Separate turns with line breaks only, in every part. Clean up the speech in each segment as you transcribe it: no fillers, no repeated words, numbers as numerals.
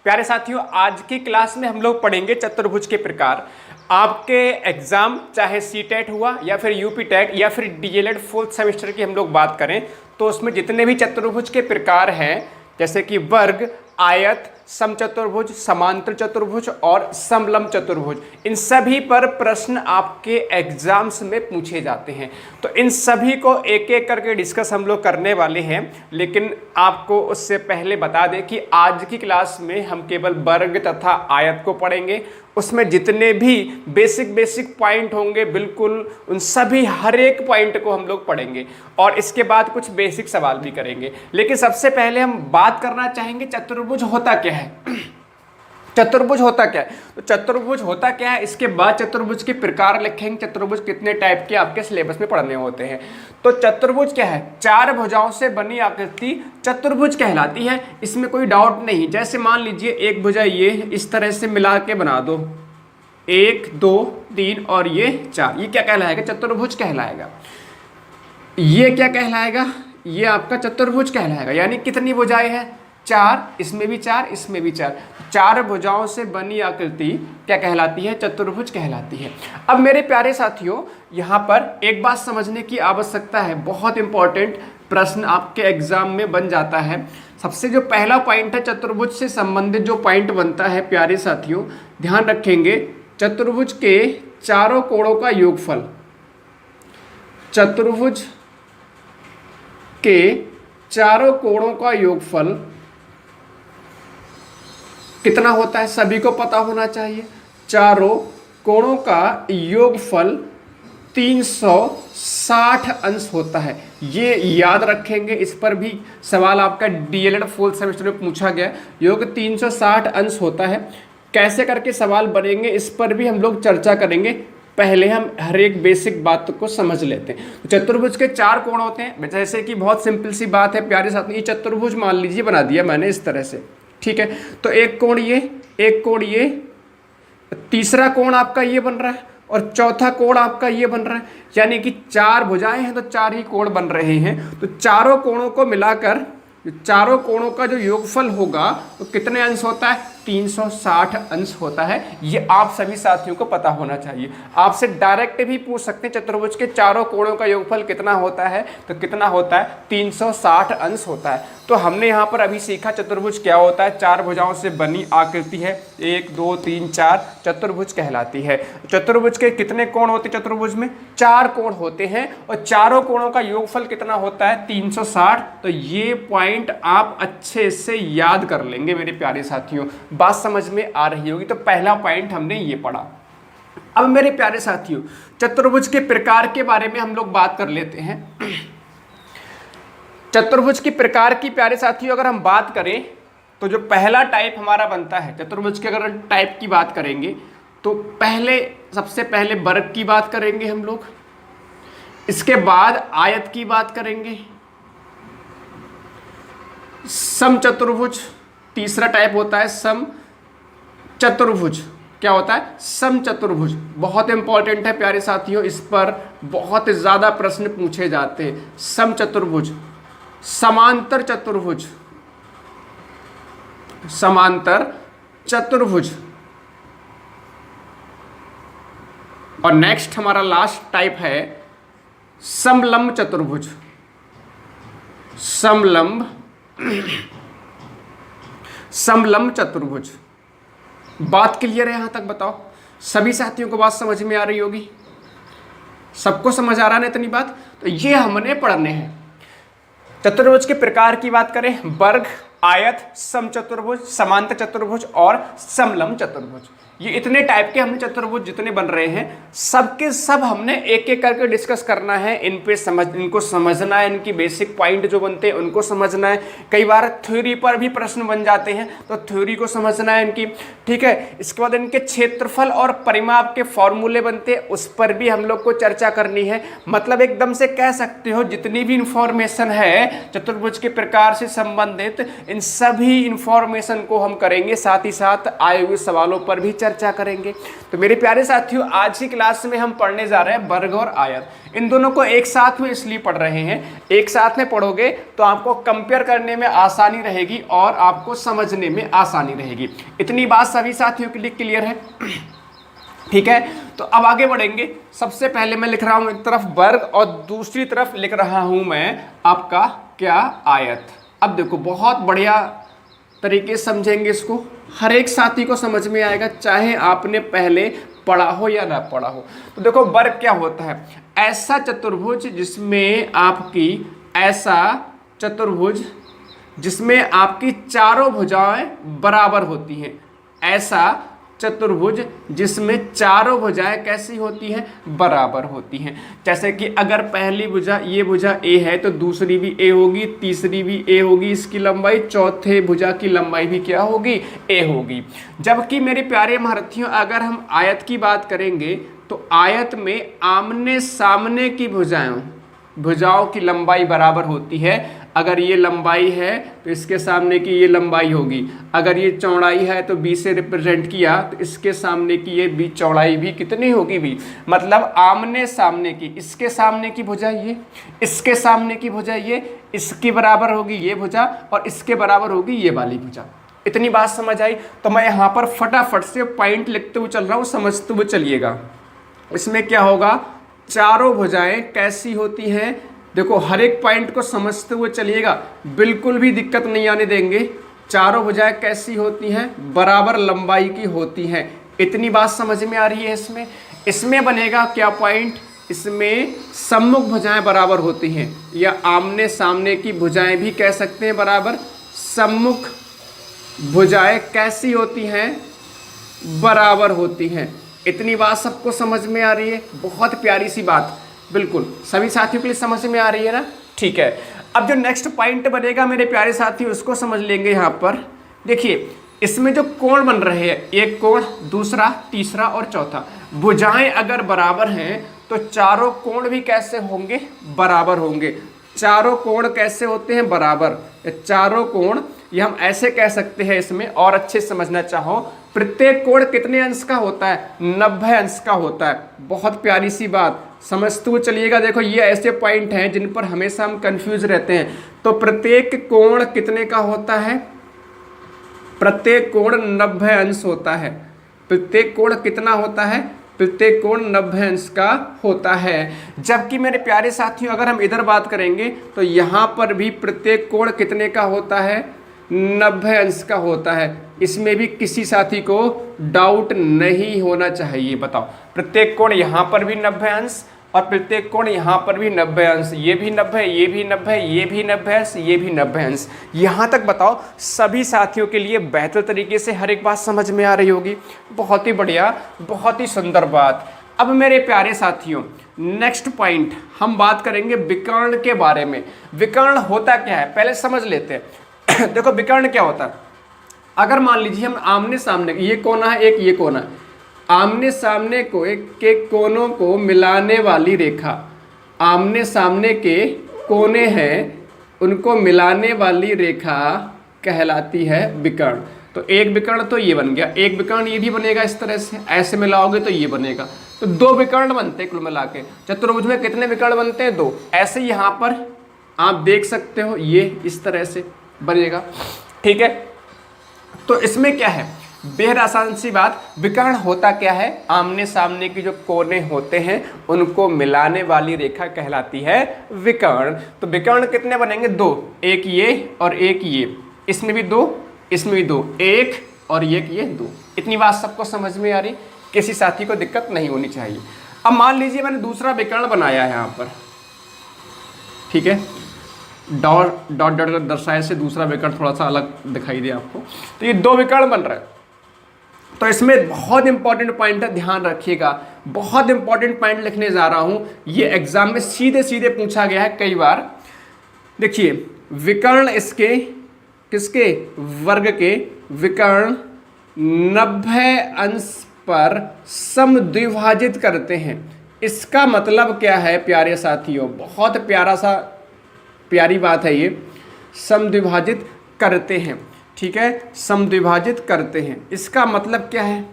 प्यारे साथियों, आज की क्लास में हम लोग पढ़ेंगे चतुर्भुज के प्रकार। आपके एग्जाम चाहे सीटेट हुआ या फिर यूपी टेट या फिर डीएलएड फोर्थ सेमेस्टर की हम लोग बात करें तो उसमें जितने भी चतुर्भुज के प्रकार हैं जैसे कि वर्ग, आयत, समचतुर्भुज, समांतर चतुर्भुज और समलंब चतुर्भुज, इन सभी पर प्रश्न आपके एग्जाम्स में पूछे जाते हैं। तो इन सभी को एक एक करके डिस्कस हम लोग करने वाले हैं, लेकिन आपको उससे पहले बता दें कि आज की क्लास में हम केवल वर्ग तथा आयत को पढ़ेंगे। उसमें जितने भी बेसिक पॉइंट होंगे बिल्कुल उन सभी हर एक पॉइंट को हम लोग पढ़ेंगे और इसके बाद कुछ बेसिक सवाल भी करेंगे। लेकिन सबसे पहले हम बात करना चाहेंगे चतुर्भुज होता क्या है। चतुर्भुज होता क्या है? तो चतुर्भुज होता क्या है, इसके बाद चतुर्भुज के प्रकार लिखेंगे, चतुर्भुज कितने टाइप के आपके सिलेबस में पढ़ने होते हैं। तो चतुर्भुज क्या है? चार भुजाओं से बनी आकृति चतुर्भुज कहलाती है, इसमें कोई डाउट नहीं। जैसे मान लीजिए एक भुजा ये इस तरह से मिला के बना दो, 1 2 3 और ये 4, ये क्या कहलाएगा? चतुर्भुज कहलाएगा। ये क्या कहलाएगा? ये आपका चतुर्भुज कहलाएगा। यानी कितनी भुजाएं हैं? 4, इसमें भी 4, इसमें भी 4, चार भुजाओं से बनी आकृति क्या कहलाती है? चतुर्भुज कहलाती है। अब मेरे प्यारे साथियों, यहाँ पर एक बात समझने की आवश्यकता है, बहुत इंपॉर्टेंट प्रश्न आपके एग्जाम में बन जाता है। सबसे जो पहला पॉइंट है चतुर्भुज से संबंधित जो पॉइंट बनता है प्यारे साथियों, ध्यान रखेंगे, चतुर्भुज के चारों कोणों का योगफल। चतुर्भुज के चारों कोणों का योगफल कितना होता है? सभी को पता होना चाहिए। चारों कोणों का योगफल 360 अंश होता है। ये याद रखेंगे, इस पर भी सवाल आपका डीएलएड फोर्थ सेमेस्टर में पूछा गया। योग 360 अंश होता है। कैसे करके सवाल बनेंगे इस पर भी हम लोग चर्चा करेंगे। पहले हम हर एक बेसिक बात को समझ लेते हैं। चतुर्भुज के चार कोण होते हैं, जैसे कि बहुत सिंपल सी बात है प्यारे साथ में, ये चतुर्भुज मान लीजिए बना दिया मैंने इस तरह से, ठीक है। तो एक कोण ये, एक कोण ये, तीसरा कोण आपका ये बन रहा है और चौथा कोण आपका ये बन रहा है। यानी कि चार भुजाएं हैं तो चार ही कोण बन रहे हैं। तो चारों कोणों को मिलाकर चारों कोणों का जो योगफल होगा तो कितने अंश होता है? 360 अंश होता है। ये आप सभी साथियों को पता होना चाहिए। आपसे डायरेक्ट भी पूछ सकते हैं चतुर्भुज के चारों कोणों का योगफल कितना होता है, तो कितना होता है? 360 अंश होता है। तो हमने यहाँ पर अभी सीखा चतुर्भुज क्या होता है। चार भुजाओं से बनी आकृति है, 1 2 3 4, चतुर्भुज कहलाती है। चतुर्भुज के कितने कोण होते हैं? चतुर्भुज में 4 कोण होते हैं और चारों कोणों का योगफल कितना होता है? 360। तो ये पॉइंट आप अच्छे से याद कर लेंगे मेरे प्यारे साथियों। बात समझ में आ रही होगी। तो पहला पॉइंट हमने ये पढ़ा। अब मेरे प्यारे साथियों, चतुर्भुज के प्रकार के बारे में हम लोग बात कर लेते हैं। चतुर्भुज के प्रकार की प्यारे साथियों अगर हम बात करें तो जो पहला टाइप हमारा बनता है चतुर्भुज के, अगर टाइप की बात करेंगे तो सबसे पहले वर्ग की बात करेंगे हम लोग, इसके बाद आयत की बात करेंगे, समचतुर्भुज तीसरा टाइप होता है, सम चतुर्भुज। क्या होता है? समचतुर्भुज। बहुत इंपॉर्टेंट है प्यारे साथियों, इस पर बहुत ज्यादा प्रश्न पूछे जाते हैं। समचतुर्भुज, समांतर चतुर्भुज, समांतर चतुर्भुज, और नेक्स्ट हमारा लास्ट टाइप है समलंब चतुर्भुज। समलंब चतुर्भुज। बात क्लियर है यहां तक? बताओ सभी साथियों को बात समझ में आ रही होगी? सबको समझ आ रहा है ना इतनी बात? तो ये हमने पढ़ने हैं। चतुर्भुज के प्रकार की बात करें, वर्ग, आयत, समचतुर्भुज, समांतर चतुर्भुज और समलंब चतुर्भुज, ये इतने टाइप के हमने चतुर्भुज जितने बन रहे हैं सबके सब हमने एक एक करके डिस्कस करना है। इनको समझना है, इनकी बेसिक पॉइंट जो बनते हैं उनको समझना है। कई बार थ्योरी पर भी प्रश्न बन जाते हैं तो थ्योरी को समझना है इनकी, ठीक है। इसके बाद इनके क्षेत्रफल और परिमाप के फॉर्मूले बनते हैं, उस पर भी हम लोग को चर्चा करनी है। मतलब एकदम से कह सकते हो जितनी भी इंफॉर्मेशन है चतुर्भुज के प्रकार से संबंधित, इन सभी इंफॉर्मेशन को हम करेंगे। साथ ही साथ आए हुए सवालों पर भी चर्चा करेंगे। तो मेरे प्यारे साथियों, आज की क्लास में हम पढ़ने जा रहे हैं वर्ग और आयत। इन दोनों को एक साथ में इसलिए पढ़ रहे हैं, एक साथ में पढ़ोगे तो आपको कंपेयर करने में आसानी रहेगी और आपको समझने में आसानी रहेगी। इतनी बात सभी साथियों के लिए क्लियर है? ठीक है, तो अब आगे बढ़ेंगे। सबसे पहले मैं लिख रहा हूं एक तरफ वर्ग और दूसरी तरफ लिख रहा हूं मैं आपका क्या, आयत। अब देखो बहुत बढ़िया तरीके से समझेंगे इसको, हर एक साथी को समझ में आएगा, चाहे आपने पहले पढ़ा हो या ना पढ़ा हो। तो देखो वर्ग क्या होता है, ऐसा चतुर्भुज जिसमें आपकी, ऐसा चतुर्भुज जिसमें आपकी चारों भुजाएं बराबर होती हैं। ऐसा चतुर्भुज जिसमें चारों भुजाएं कैसी होती हैं, बराबर होती हैं। जैसे कि अगर पहली भुजा, ये भुजा ए है तो दूसरी भी ए होगी, तीसरी भी ए होगी, इसकी लंबाई, चौथे भुजा की लंबाई भी क्या होगी, ए होगी। जबकि मेरे प्यारे महारथियों, अगर हम आयत की बात करेंगे तो आयत में आमने सामने की भुजाओं की लंबाई बराबर होती है। अगर ये लंबाई है तो इसके सामने की ये लंबाई होगी, अगर ये चौड़ाई है तो बी से रिप्रेजेंट किया तो इसके सामने की ये बी चौड़ाई भी कितनी होगी, बी। मतलब आमने सामने की, इसके सामने की भुजा ये, इसके सामने की भुजा ये, इसकी बराबर होगी ये भुजा और इसके बराबर होगी ये वाली भुजा। इतनी बात समझ आई? तो मैं यहाँ पर फटाफट से पॉइंट लिखते हुए चल रहा हूँ, समझते हुए चलिएगा। इसमें क्या होगा, चारों भुजाएं कैसी होती हैं, देखो हर एक पॉइंट को समझते हुए चलिएगा, बिल्कुल भी दिक्कत नहीं आने देंगे। चारों भुजाएं कैसी होती हैं, बराबर लंबाई की होती हैं। इतनी बात समझ में आ रही है? इसमें बनेगा क्या पॉइंट, इसमें सम्मुख भुजाएं बराबर होती हैं, या आमने सामने की भुजाएं भी कह सकते हैं बराबर। सम्मुख भुजाएं कैसी होती हैं, बराबर होती हैं। इतनी बात सबको समझ में आ रही है? बहुत प्यारी सी बात, बिल्कुल सभी साथियों के लिए समझ में आ रही है ना? ठीक है, अब जो नेक्स्ट पॉइंट बनेगा मेरे प्यारे साथी, उसको समझ लेंगे। यहाँ पर देखिए, इसमें जो कोण बन रहे हैं, एक कोण, दूसरा, तीसरा और चौथा, भुजाएं अगर बराबर हैं तो चारों कोण भी कैसे होंगे, बराबर होंगे। चारों कोण कैसे होते हैं, बराबर। चारों कोण ये हम ऐसे कह सकते हैं, इसमें और अच्छे समझना चाहो, प्रत्येक कोण कितने अंश का होता है, 90 अंश का होता है। बहुत प्यारी सी बात, समझते हुए चलिएगा। देखो ये ऐसे पॉइंट हैं जिन पर हमेशा हम कंफ्यूज रहते हैं। तो प्रत्येक कोण कितने का होता है, प्रत्येक कोण 90 अंश होता है। प्रत्येक कोण कितना होता है, प्रत्येक कोण 90 अंश का होता है। जबकि मेरे प्यारे साथियों, अगर हम इधर बात करेंगे तो यहाँ पर भी प्रत्येक कोण कितने का होता है, 90 अंश का होता है। इसमें भी किसी साथी को डाउट नहीं होना चाहिए। बताओ, प्रत्येक कोण यहाँ पर भी 90 अंश और प्रत्येक कोण यहाँ पर भी 90 अंश, ये भी 90, ये भी 90, ये भी 90 अंश, ये भी 90 अंश। यहाँ तक बताओ सभी साथियों के लिए बेहतर तरीके से हर एक बात समझ में आ रही होगी। बहुत ही बढ़िया, बहुत ही सुंदर बात। अब मेरे प्यारे साथियों, नेक्स्ट पॉइंट हम बात करेंगे विकर्ण के बारे में। विकर्ण होता क्या है पहले समझ लेते हैं। देखो विकर्ण क्या होता है, अगर मान लीजिए हम आमने सामने, ये कोना है एक, ये कोना है, आमने सामने को के कोनों को मिलाने वाली रेखा, आमने सामने के कोने हैं उनको मिलाने वाली रेखा कहलाती है विकर्ण। तो एक विकर्ण तो ये बन गया, एक विकर्ण ये भी बनेगा इस तरह से, ऐसे मिलाओगे तो ये बनेगा। तो दो विकर्ण बनते हैं कुल मिला के। चतुर्भुज में कितने विकर्ण बनते हैं, दो। ऐसे यहाँ पर आप देख सकते हो, ये इस तरह से बनेगा। ठीक है, तो इसमें क्या है, बेहद आसान सी बात, विकर्ण होता क्या है, आमने सामने की जो कोने होते हैं उनको मिलाने वाली रेखा कहलाती है विकर्ण। तो विकर्ण कितने बनेंगे, दो, एक ये और एक ये, इसमें भी दो, इसमें भी दो, एक और एक ये, दो। इतनी बात सबको समझ में आ रही, किसी साथी को दिक्कत नहीं होनी चाहिए। अब मान लीजिए मैंने दूसरा विकर्ण बनाया है यहाँ पर, ठीक है, डॉट डॉट डॉट दर्शाए से दूसरा विकर्ण थोड़ा सा अलग दिखाई दे आपको। तो ये दो विकर्ण बन रहे हैं। तो इसमें बहुत इंपॉर्टेंट पॉइंट है, ध्यान रखिएगा, बहुत इंपॉर्टेंट पॉइंट लिखने जा रहा हूं। ये एग्जाम में सीधे सीधे पूछा गया है कई बार। देखिए, विकर्ण इसके किसके, वर्ग के विकर्ण 90 अंश पर समद्विभाजित करते हैं। इसका मतलब क्या है प्यारे साथियों, बहुत प्यारी बात है ये, समद्विभाजित करते हैं। ठीक है, समद्विभाजित करते हैं, इसका मतलब क्या है,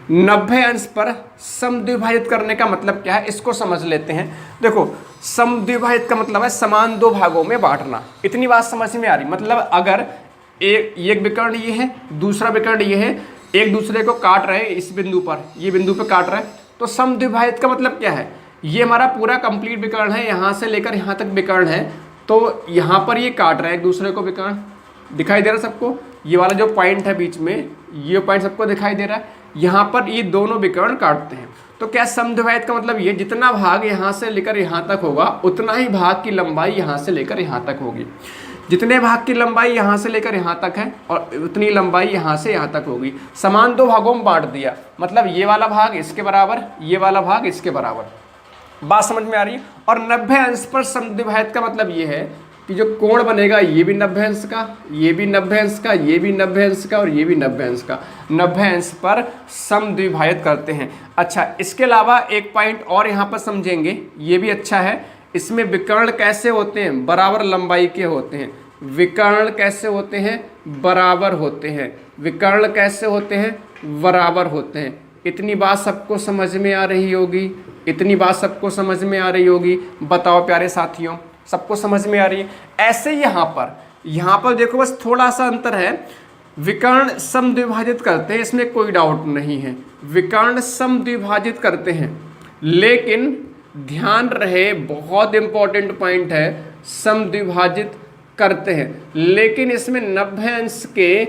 90 अंश पर समद्विभाजित करने का मतलब क्या है, इसको समझ लेते हैं। देखो, समद्विभाजित का मतलब है समान दो भागों में बांटना। इतनी बात समझ में आ रही? मतलब अगर एक विकर्ण ये है, दूसरा विकर्ण ये है, एक दूसरे को काट रहे हैं इस बिंदु पर, ये बिंदु पे काट रहे हैं, तो समद्विभाजित का मतलब क्या है, ये हमारा पूरा कंप्लीट विकर्ण है, यहाँ से लेकर यहाँ तक विकर्ण है, तो यहाँ पर ये काट रहे हैं एक दूसरे को विकर्ण। दिखाई दे रहा है सबको? ये वाला जो पॉइंट है बीच में, ये पॉइंट सबको दिखाई दे रहा है। यहाँ पर ये दोनों विकर्ण काटते हैं। तो क्या समद्विभाजित का मतलब ये, जितना भाग यहाँ से लेकर यहाँ तक होगा उतना ही भाग की लंबाई यहाँ से लेकर यहाँ तक होगी। जितने भाग की लंबाई यहाँ से लेकर यहाँ तक है और उतनी लंबाई यहाँ से यहाँ तक होगी। समान दो भागों में बांट दिया, मतलब ये वाला भाग इसके बराबर, ये वाला भाग इसके बराबर। बात समझ में आ रही है? और 90 अंश पर समद्विभाजित का मतलब ये है कि जो कोण बनेगा ये भी 90 अंश का, ये भी 90 अंश का, ये भी 90 अंश का और ये भी 90 अंश का। 90 अंश पर समद्विभाजित करते हैं। अच्छा, इसके अलावा एक पॉइंट और यहाँ पर समझेंगे, ये भी अच्छा है। इसमें विकर्ण कैसे होते हैं? बराबर लंबाई के होते हैं। विकर्ण कैसे होते हैं? बराबर होते हैं। विकर्ण कैसे होते हैं? बराबर होते हैं। इतनी बात सबको समझ में आ रही होगी? इतनी बात सबको समझ में आ रही होगी? बताओ प्यारे साथियों, सबको समझ में आ रही है? ऐसे यहाँ पर देखो, बस थोड़ा सा अंतर है। विकर्ण समद्विभाजित करते हैं, इसमें कोई डाउट नहीं है, विकर्ण समद्विभाजित करते हैं, लेकिन ध्यान रहे, बहुत इंपॉर्टेंट पॉइंट है, समद्विभाजित करते हैं लेकिन इसमें 90 अंश के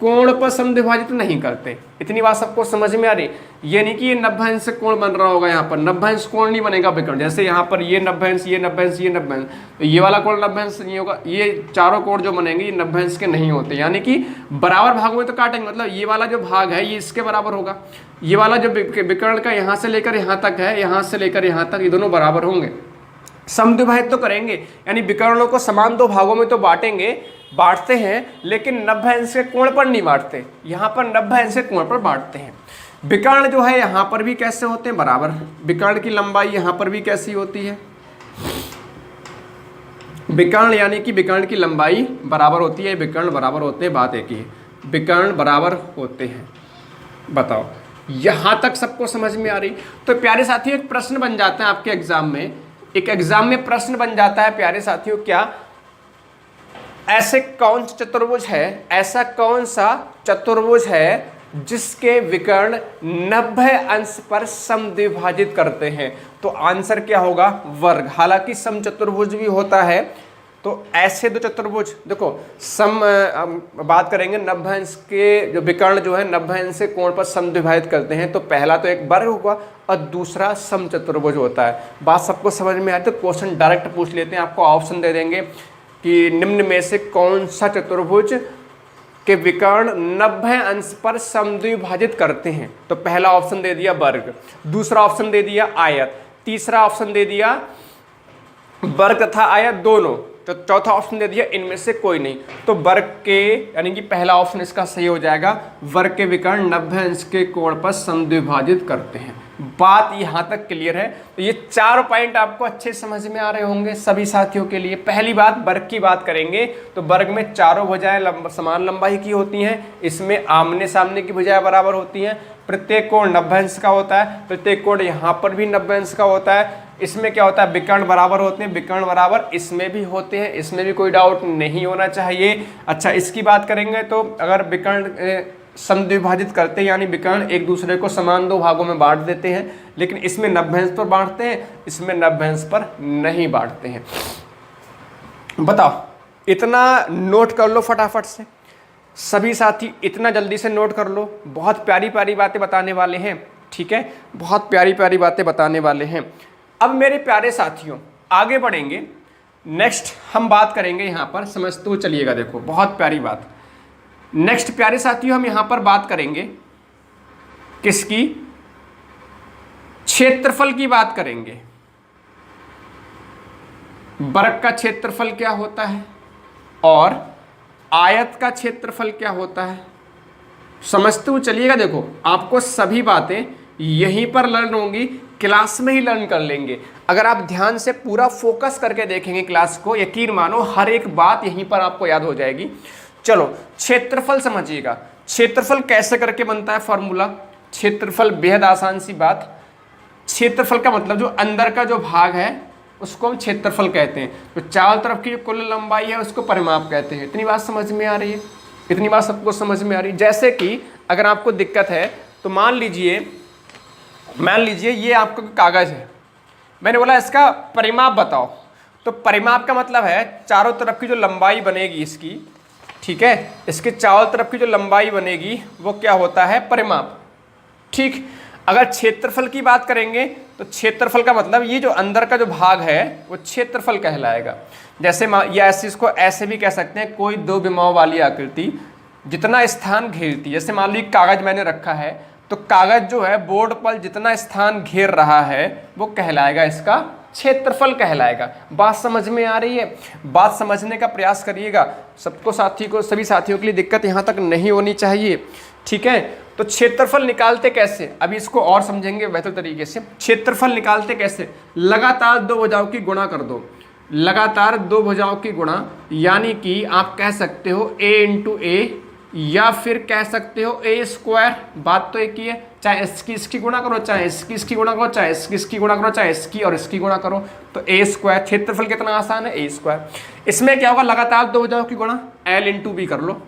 कोण पर समद्विभाजित नहीं करते। इतनी बात सबको समझ में आ रही? ये नहीं कि ये 90 अंश से कोण बन रहा होगा, यहाँ पर 90 अंश कोण नहीं बनेगा विकर्ण। जैसे यहाँ पर ये 90 अंश, ये 90 अंश, ये 90 अंश, तो ये वाला कोण 90 अंश नहीं होगा। ये चारों कोण जो बनेंगे ये 90 अंश के नहीं होते, यानी कि बराबर भागों में तो काटेंगे। मतलब ये वाला जो भाग है ये इसके बराबर होगा, ये वाला जो विकर्ण का यहाँ से लेकर यहाँ तक है, यहाँ से लेकर यहाँ तक, ये दोनों बराबर होंगे। समद्विभाजित तो करेंगे, यानी विकर्णों को समान दो भागों में तो बांटते हैं, लेकिन 90 अंश के कोण पर नहीं बांटते। यहाँ पर 90 अंश के कोण पर बांटते हैं। विकर्ण जो है यहाँ पर भी कैसे होते हैं? बराबर। विकर्ण की लंबाई यहाँ पर भी कैसी होती है? विकर्ण यानी कि विकर्ण की लंबाई बराबर होती है, विकर्ण बराबर होते हैं, बात एक ही है, विकर्ण बराबर होते हैं। बताओ, यहाँ तक सबको समझ में आ रही? तो प्यारे साथियों, एक प्रश्न बन जाता है आपके एग्जाम में, एक एग्जाम में प्रश्न बन जाता है प्यारे साथियों, क्या ऐसे कौन सा चतुर्भुज है, ऐसा कौन सा चतुर्भुज है जिसके विकर्ण 90 अंश पर समद्विभाजित करते हैं? तो आंसर क्या होगा? वर्ग। हालांकि समचतुर्भुज भी होता है, तो ऐसे दो चतुर्भुज, देखो बात करेंगे 90 अंश के जो विकर्ण जो है 90 अंश से कोण पर समद्विभाजित करते हैं, तो पहला तो एक वर्ग होगा और दूसरा समचतुर्भुज होता है। बात सबको समझ में आए तो क्वेश्चन डायरेक्ट पूछ लेते हैं, आपको ऑप्शन दे देंगे कि निम्न में से कौन सा चतुर्भुज के विकर्ण 90 अंश पर समद्विभाजित करते हैं? तो पहला ऑप्शन दे दिया वर्ग, दूसरा ऑप्शन दे दिया आयत, तीसरा ऑप्शन दे दिया वर्ग तथा आयत दोनों, तो चौथा ऑप्शन दे दिया इनमें से कोई नहीं। तो वर्ग के, यानी कि पहला ऑप्शन इसका सही हो जाएगा, वर्ग के विकर्ण 90 अंश के कोण पर समद्विभाजित करते हैं। बात यहाँ तक क्लियर है? तो ये 4 पॉइंट आपको अच्छे समझ में आ रहे होंगे सभी साथियों के लिए। पहली बात, वर्ग की बात करेंगे तो वर्ग में चारों भुजाएं समान लंबाई की होती हैं, इसमें आमने सामने की भुजाएं बराबर होती हैं, प्रत्येक कोण 90 अंश का होता है, प्रत्येक कोण यहाँ पर भी 90 अंश का होता है। इसमें क्या होता है? विकर्ण बराबर होते हैं, विकर्ण बराबर इसमें भी होते हैं, इसमें भी कोई डाउट नहीं होना चाहिए। अच्छा, इसकी बात करेंगे तो अगर विकर्ण समद्विभाजित करते हैं, यानी विकर्ण एक दूसरे को समान दो भागों में बांट देते हैं, लेकिन इसमें 90 अंश पर बांटते हैं, इसमें 90 अंश पर नहीं बांटते हैं। बताओ, इतना नोट कर लो फटाफट से, सभी साथी इतना जल्दी से नोट कर लो। बहुत प्यारी प्यारी बातें बताने वाले हैं, ठीक है, बहुत प्यारी प्यारी बातें बताने वाले हैं। अब मेरे प्यारे साथियों आगे बढ़ेंगे, नेक्स्ट हम बात करेंगे, यहाँ पर समझते हुए चलिएगा, देखो बहुत प्यारी बात। नेक्स्ट प्यारे साथियों हम यहाँ पर बात करेंगे किसकी? क्षेत्रफल की बात करेंगे। वर्ग का क्षेत्रफल क्या होता है और आयत का क्षेत्रफल क्या होता है, समझते हुए चलिएगा। देखो, आपको सभी बातें यहीं पर लर्न होंगी, क्लास में ही लर्न कर लेंगे। अगर आप ध्यान से पूरा फोकस करके देखेंगे क्लास को, यकीन मानो हर एक बात यहीं पर आपको याद हो जाएगी। चलो, क्षेत्रफल समझिएगा। क्षेत्रफल कैसे करके बनता है फॉर्मूला? क्षेत्रफल बेहद आसान सी बात। क्षेत्रफल का मतलब जो अंदर का जो भाग है उसको हम क्षेत्रफल कहते हैं। तो चारों तरफ की जो कुल लंबाई है उसको परिमाप कहते हैं। इतनी बात समझ में आ रही है? इतनी बात सबको समझ में आ रही है? जैसे कि अगर आपको दिक्कत है तो मान लीजिए ये आपका कागज है, मैंने बोला इसका परिमाप बताओ। तो परिमाप का मतलब है चारों तरफ की जो लंबाई बनेगी इसकी, ठीक है, इसके चारों तरफ की जो लंबाई बनेगी वो क्या होता है? परिमाप। ठीक। अगर क्षेत्रफल की बात करेंगे तो क्षेत्रफल का मतलब ये जो अंदर का जो भाग है वो क्षेत्रफल कहलाएगा। जैसे या ऐसे इसको ऐसे भी कह सकते हैं, कोई दो विमाओं वाली आकृति जितना स्थान घेरती, जैसे मान लीजिए कागज मैंने रखा है तो कागज जो है बोर्ड पर जितना स्थान घेर रहा है वो कहलाएगा इसका क्षेत्रफल कहलाएगा। बात समझ में आ रही है? बात समझने का प्रयास करिएगा। सभी साथियों के लिए दिक्कत यहाँ तक नहीं होनी चाहिए, ठीक है। तो क्षेत्रफल निकालते कैसे, अभी इसको और समझेंगे बेहतर तरीके से। क्षेत्रफल निकालते कैसे? लगातार दो भुजाओं की गुणा कर दो, लगातार दो भुजाओं की गुणा, यानी कि आप कह सकते हो a इंटू ए, या फिर कह सकते हो ए स्क्वायर। बात तो एक ही है, चाहे इसकी गुणा करो, चाहे इसकी गुणा करो, चाहे इसकी गुणा करो, चाहे इसकी और इसकी गुणा करो, तो ए स्क्वायर। क्षेत्रफल कितना आसान है, ए स्क्वायर। इसमें क्या होगा? लगातार दो भुजाओं की गुणा, एल इंटू बी कर लो,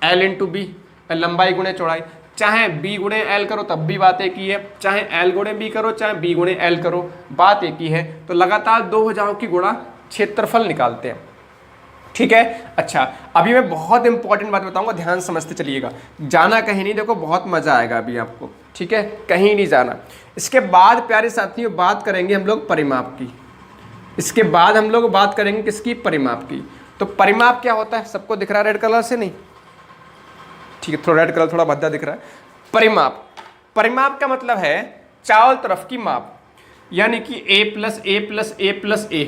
एल इंटू बी, लंबाई गुणे चौड़ाई। चाहे बी गुणे एल करो तब भी बात एक ही है, चाहे एल गुणे बी करो, चाहे बी गुणे एल करो, बात एक ही है। तो लगातार दो भुजाओं की गुणा क्षेत्रफल निकालते हैं, ठीक है। अच्छा, अभी मैं बहुत इंपॉर्टेंट बात बताऊंगा, ध्यान समझते चलिएगा, जाना कहीं नहीं, देखो बहुत मजा आएगा अभी आपको, ठीक है, कहीं नहीं जाना। इसके बाद प्यारे साथियों बात करेंगे हम लोग परिमाप की। इसके बाद हम लोग बात करेंगे किसकी? परिमाप की। तो परिमाप क्या होता है? सबको दिख रहा है रेड कलर से? नहीं, ठीक है, थोड़ा रेड कलर थोड़ा भद्दा दिख रहा है। परिमाप का मतलब है चारों तरफ की माप, यानी कि a plus a plus a plus a,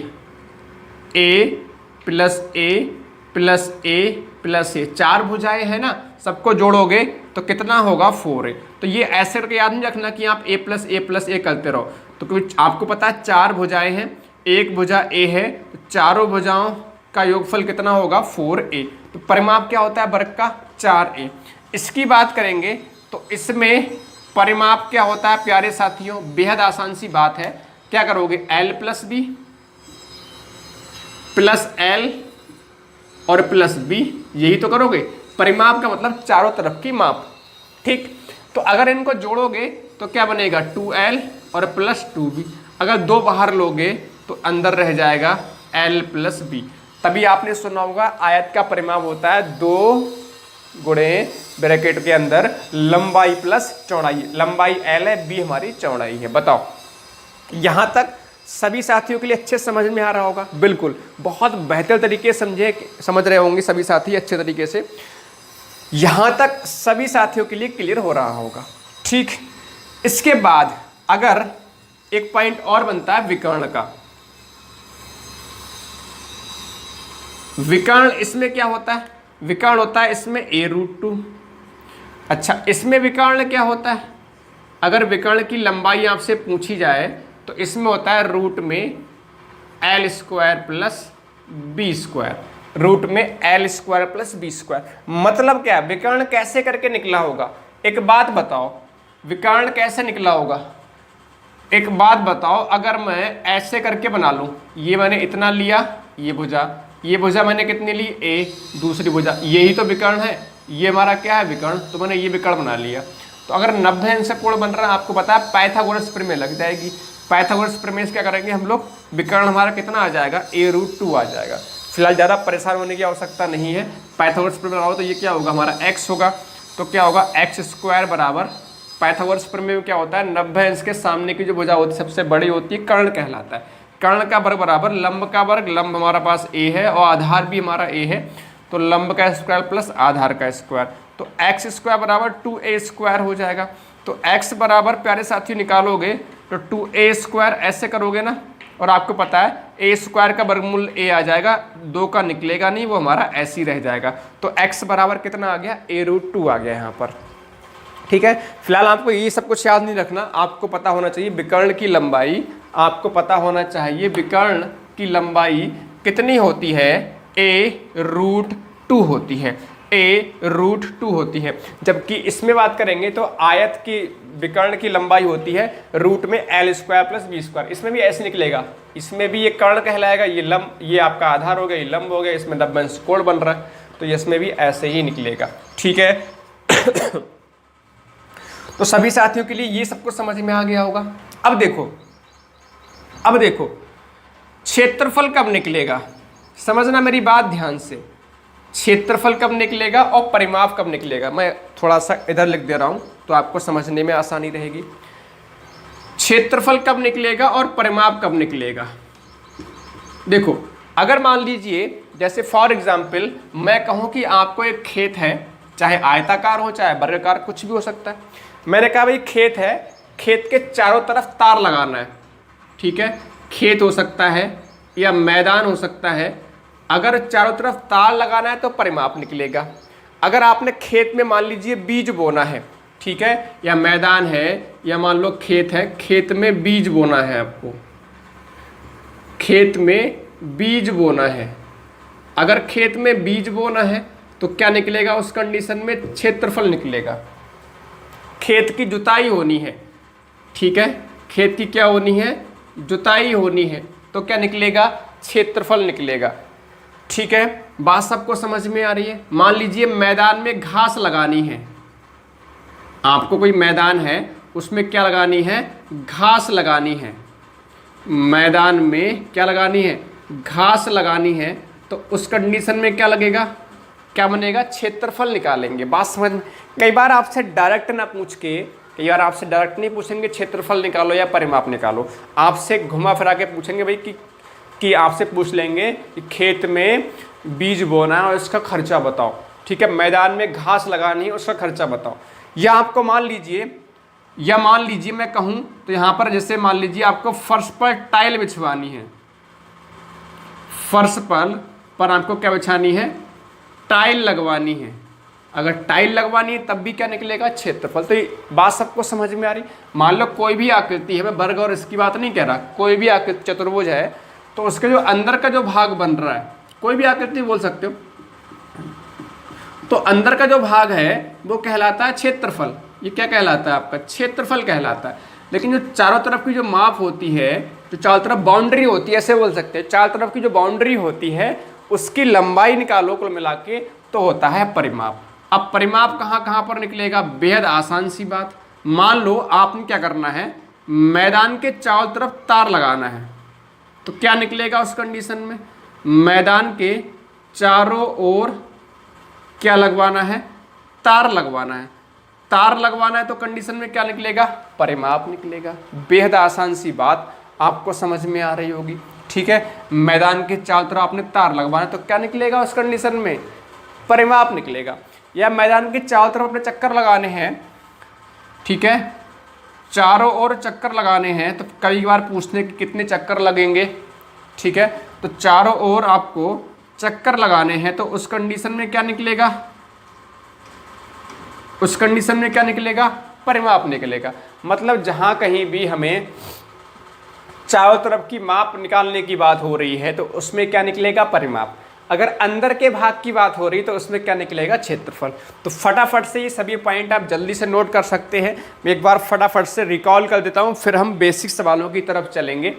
a plus a plus a plus a, चार भुजाएं है ना, सबको जोड़ोगे तो कितना होगा? 4a। तो ये ऐसे करके याद नहीं रखना कि आप a प्लस ए करते रहो, तो क्योंकि आपको पता है चार भुजाएं हैं, एक भुजा a है, तो चारों भुजाओं का योगफल कितना होगा? 4a। तो परिमाप क्या होता है वर्ग का? 4a। इसकी बात करेंगे तो इसमें परिमाप क्या होता है प्यारे साथियों? बेहद आसान सी बात है। क्या करोगे? l plus B plus L और प्लस बी, यही तो करोगे। परिमाप का मतलब चारों तरफ की माप, ठीक। तो अगर इनको जोड़ोगे तो क्या बनेगा? 2l और प्लस 2b। अगर दो बाहर लोगे तो अंदर रह जाएगा l प्लस b। तभी आपने सुना होगा आयत का परिमाप होता है 2 गुणे ब्रैकेट के अंदर लंबाई प्लस चौड़ाई। लंबाई l है, b हमारी चौड़ाई है। बताओ, यहां तक सभी साथियों के लिए अच्छे समझ में आ रहा होगा? बिल्कुल, बहुत बेहतर तरीके से समझ रहे होंगे सभी साथी अच्छे तरीके से। यहां तक सभी साथियों के लिए क्लियर हो रहा होगा, ठीक। इसके बाद अगर एक पॉइंट और बनता है विकर्ण का। विकर्ण इसमें क्या होता है? विकर्ण होता है इसमें a√2। अच्छा, इसमें विकर्ण क्या होता है? अगर विकर्ण की लंबाई आपसे पूछी जाए तो इसमें होता है रूट में l square plus B square, root में l square plus B square. मतलब क्या? विकर्ण कैसे करके निकला होगा? एक बात बताओ, विकर्ण कैसे निकला होगा? एक बात बताओ, अगर मैं ऐसे करके बना लूं, ये मैंने इतना लिया, ये भुजा मैंने कितनी ली? a, दूसरी भुजा, यही तो विकर्ण है। ये हमारा क्या है? विकर्ण। तो मैंने ये विकर्ण बना लिया। तो अगर 90 अंश से कोण बन रहा है, आपको पता है पाइथागोरस प्रमेय लग जाएगी। पाइथागोरस प्रमेय से क्या करेंगे हम लोग? विकर्ण हमारा कितना आ जाएगा? a√2 आ जाएगा। फिलहाल ज़्यादा परेशान होने की आवश्यकता नहीं है। पाइथागोरस प्रमेय लगाओ तो ये क्या होगा? हमारा x होगा। तो क्या होगा? x स्क्वायर बराबर, पाइथागोरस प्रमेय में क्या होता है? 90 अंश के सामने की जो भुजा होती है सबसे बड़ी होती है, कर्ण कहलाता है। कर्ण का वर्ग बराबर लंब का वर्ग, लंब हमारा पास a है और आधार भी हमारा a है, तो लंब का स्क्वायर प्लस आधार का स्क्वायर, तो x स्क्वायर बराबर 2a स्क्वायर हो जाएगा। तो x बराबर प्यारे साथियों निकालोगे तो 2a स्क्वायर ऐसे करोगे ना, और आपको पता है a स्क्वायर का वर्गमूल a आ जाएगा, 2 का निकलेगा नहीं, वो हमारा ऐसे ही रह जाएगा। तो x बराबर कितना आ गया? a√2 आ गया यहाँ पर, ठीक है। फिलहाल आपको ये सब कुछ याद नहीं रखना, आपको पता होना चाहिए विकर्ण की लंबाई, आपको पता होना चाहिए विकर्ण की लंबाई कितनी होती है? a√2 होती है। a√2 होती है। जबकि इसमें बात करेंगे तो आयत की विकर्ण की लंबाई होती है रूट में l² + b²। इसमें भी ऐसे निकलेगा, इसमें भी ये कर्ण कहलाएगा, ये आपका आधार हो गया, ये लंब हो गया, इसमें नभ्भंश कोण बन रहा है, तो इसमें भी ऐसे ही निकलेगा। ठीक है तो सभी साथियों के लिए ये सब कुछ समझ में आ गया होगा। अब देखो क्षेत्रफल कब निकलेगा, समझना मेरी बात ध्यान से। क्षेत्रफल कब निकलेगा और परिमाप कब निकलेगा, मैं थोड़ा सा इधर लिख दे रहा हूं तो आपको समझने में आसानी रहेगी। क्षेत्रफल कब निकलेगा और परिमाप कब निकलेगा। देखो अगर मान लीजिए जैसे फॉर एग्जाम्पल मैं कहूं कि आपको एक खेत है, चाहे आयताकार हो चाहे वर्गाकार, कुछ भी हो सकता है। मैंने कहा भाई खेत है, खेत के चारों तरफ तार लगाना है। ठीक है, खेत हो सकता है या मैदान हो सकता है। अगर चारों तरफ तार लगाना है तो परिमाप निकलेगा। अगर आपने खेत में मान लीजिए बीज बोना है, ठीक है, या मैदान है या मान लो खेत है, खेत में बीज बोना है, आपको खेत में बीज बोना है। अगर खेत में बीज बोना है तो क्या निकलेगा उस कंडीशन में, क्षेत्रफल निकलेगा। खेत की जुताई होनी है, ठीक है, खेत की क्या होनी है, जुताई होनी है, तो क्या निकलेगा, क्षेत्रफल निकलेगा। ठीक है, बात सबको समझ में आ रही है। मान लीजिए मैदान में घास लगानी है, आपको कोई मैदान है उसमें क्या लगानी है, घास लगानी है। मैदान में क्या लगानी है, घास लगानी है, तो उस कंडीशन में क्या लगेगा, क्या बनेगा, क्षेत्रफल निकालेंगे। बात समझ में। कई बार आपसे डायरेक्ट ना पूछ के, कई बार आपसे डायरेक्ट नहीं पूछेंगे क्षेत्रफल निकालो या परिमाप निकालो, आपसे घुमा फिरा के पूछेंगे भाई कि आपसे पूछ लेंगे कि खेत में बीज बोना है और इसका खर्चा बताओ। ठीक है, मैदान में घास लगानी है उसका खर्चा बताओ। या आपको मान लीजिए मैं कहूँ तो यहाँ पर जैसे मान लीजिए आपको फर्श पर टाइल बिछवानी है, फर्श पर आपको क्या बिछानी है, टाइल लगवानी है। अगर टाइल लगवानी है तब भी क्या निकलेगा, क्षेत्रफल। तो ये बात सबको समझ में आ रही। मान लो कोई भी आकृति है, मैं वर्ग और इसकी बात नहीं कह रहा, कोई भी आकृति चतुर्भुज है तो उसके जो अंदर का जो भाग बन रहा है, कोई भी आकृति बोल सकते हो, तो अंदर का जो भाग है वो कहलाता है क्षेत्रफल। ये क्या कहलाता है आपका, क्षेत्रफल कहलाता है। लेकिन जो चारों तरफ की जो माप होती है, जो चारों तरफ बाउंड्री होती है, ऐसे बोल सकते हैं, चारों तरफ की जो बाउंड्री होती है उसकी लंबाई निकालो कुल मिला के तो होता है परिमाप। अब परिमाप कहाँ कहाँ पर निकलेगा, बेहद आसान सी बात। मान लो आपने क्या करना है, मैदान के चारों तरफ तार लगाना है, तो क्या निकलेगा उस कंडीशन में, मैदान के चारों ओर क्या लगवाना है, तार लगवाना है। तार लगवाना है तो कंडीशन में क्या निकलेगा, परिमाप निकलेगा। बेहद आसान सी बात, आपको समझ में आ रही होगी। ठीक है, मैदान के चारों तरफ आपने तार लगवाना है तो क्या निकलेगा उस कंडीशन में, परिमाप निकलेगा। या मैदान के चारों तरफ अपने चक्कर लगाने हैं, ठीक है, चारों ओर चक्कर लगाने हैं, तो कई बार पूछने के कितने चक्कर लगेंगे। ठीक है, तो चारों ओर आपको चक्कर लगाने हैं तो उस कंडीशन में क्या निकलेगा, उस कंडीशन में क्या निकलेगा, परिमाप निकलेगा। मतलब जहां कहीं भी हमें चारों तरफ की माप निकालने की बात हो रही है तो उसमें क्या निकलेगा, परिमाप। अगर अंदर के भाग की बात हो रही तो उसमें क्या निकलेगा, क्षेत्रफल। तो फटाफट से ये सभी पॉइंट आप जल्दी से नोट कर सकते हैं। मैं एक बार फटाफट से रिकॉल कर देता हूँ, फिर हम बेसिक सवालों की तरफ चलेंगे।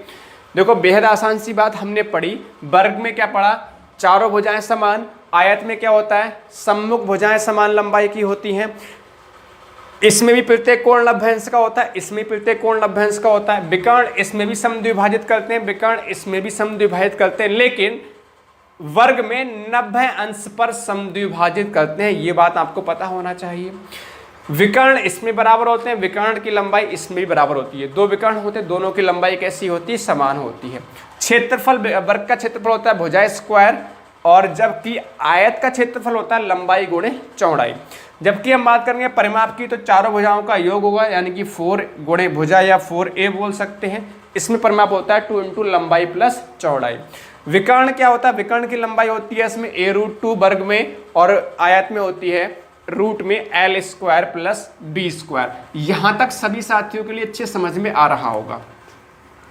देखो बेहद आसान सी बात हमने पढ़ी। वर्ग में क्या पढ़ा, चारों भुजाएं समान। आयत में क्या होता है, सम्मुख भुजाएं समान लंबाई की होती हैं। इसमें भी प्रत्येक कोण लंबवंश का होता है, इसमें प्रत्येक कोण लंबवंश का होता है। विकर्ण इसमें भी समद्विभाजित करते हैं, विकर्ण इसमें भी समद्विभाजित करते हैं, लेकिन वर्ग में 90 अंश पर समद्विभाजित करते हैं। ये बात आपको पता होना चाहिए। विकर्ण इसमें बराबर होते हैं, विकर्ण की लंबाई इसमें भी बराबर होती है। दो विकर्ण होते हैं, दोनों की लंबाई कैसी होती है, समान होती है। क्षेत्रफल, वर्ग का क्षेत्रफल होता है भुजा स्क्वायर, और जबकि आयत का क्षेत्रफल होता है लंबाई गुणे चौड़ाई। जबकि हम बात करेंगे परिमाप की तो चारों भुजाओं का योग होगा, यानी कि 4 गुणे भुजा या 4a बोल सकते हैं। इसमें परिमाप होता है 2 इंटू लंबाई प्लस चौड़ाई। विकर्ण क्या होता है, विकर्ण की लंबाई होती है इसमें a√2 वर्ग में, और आयत में होती है रूट में l² प्लस b²। यहाँ तक सभी साथियों के लिए अच्छे समझ में आ रहा होगा।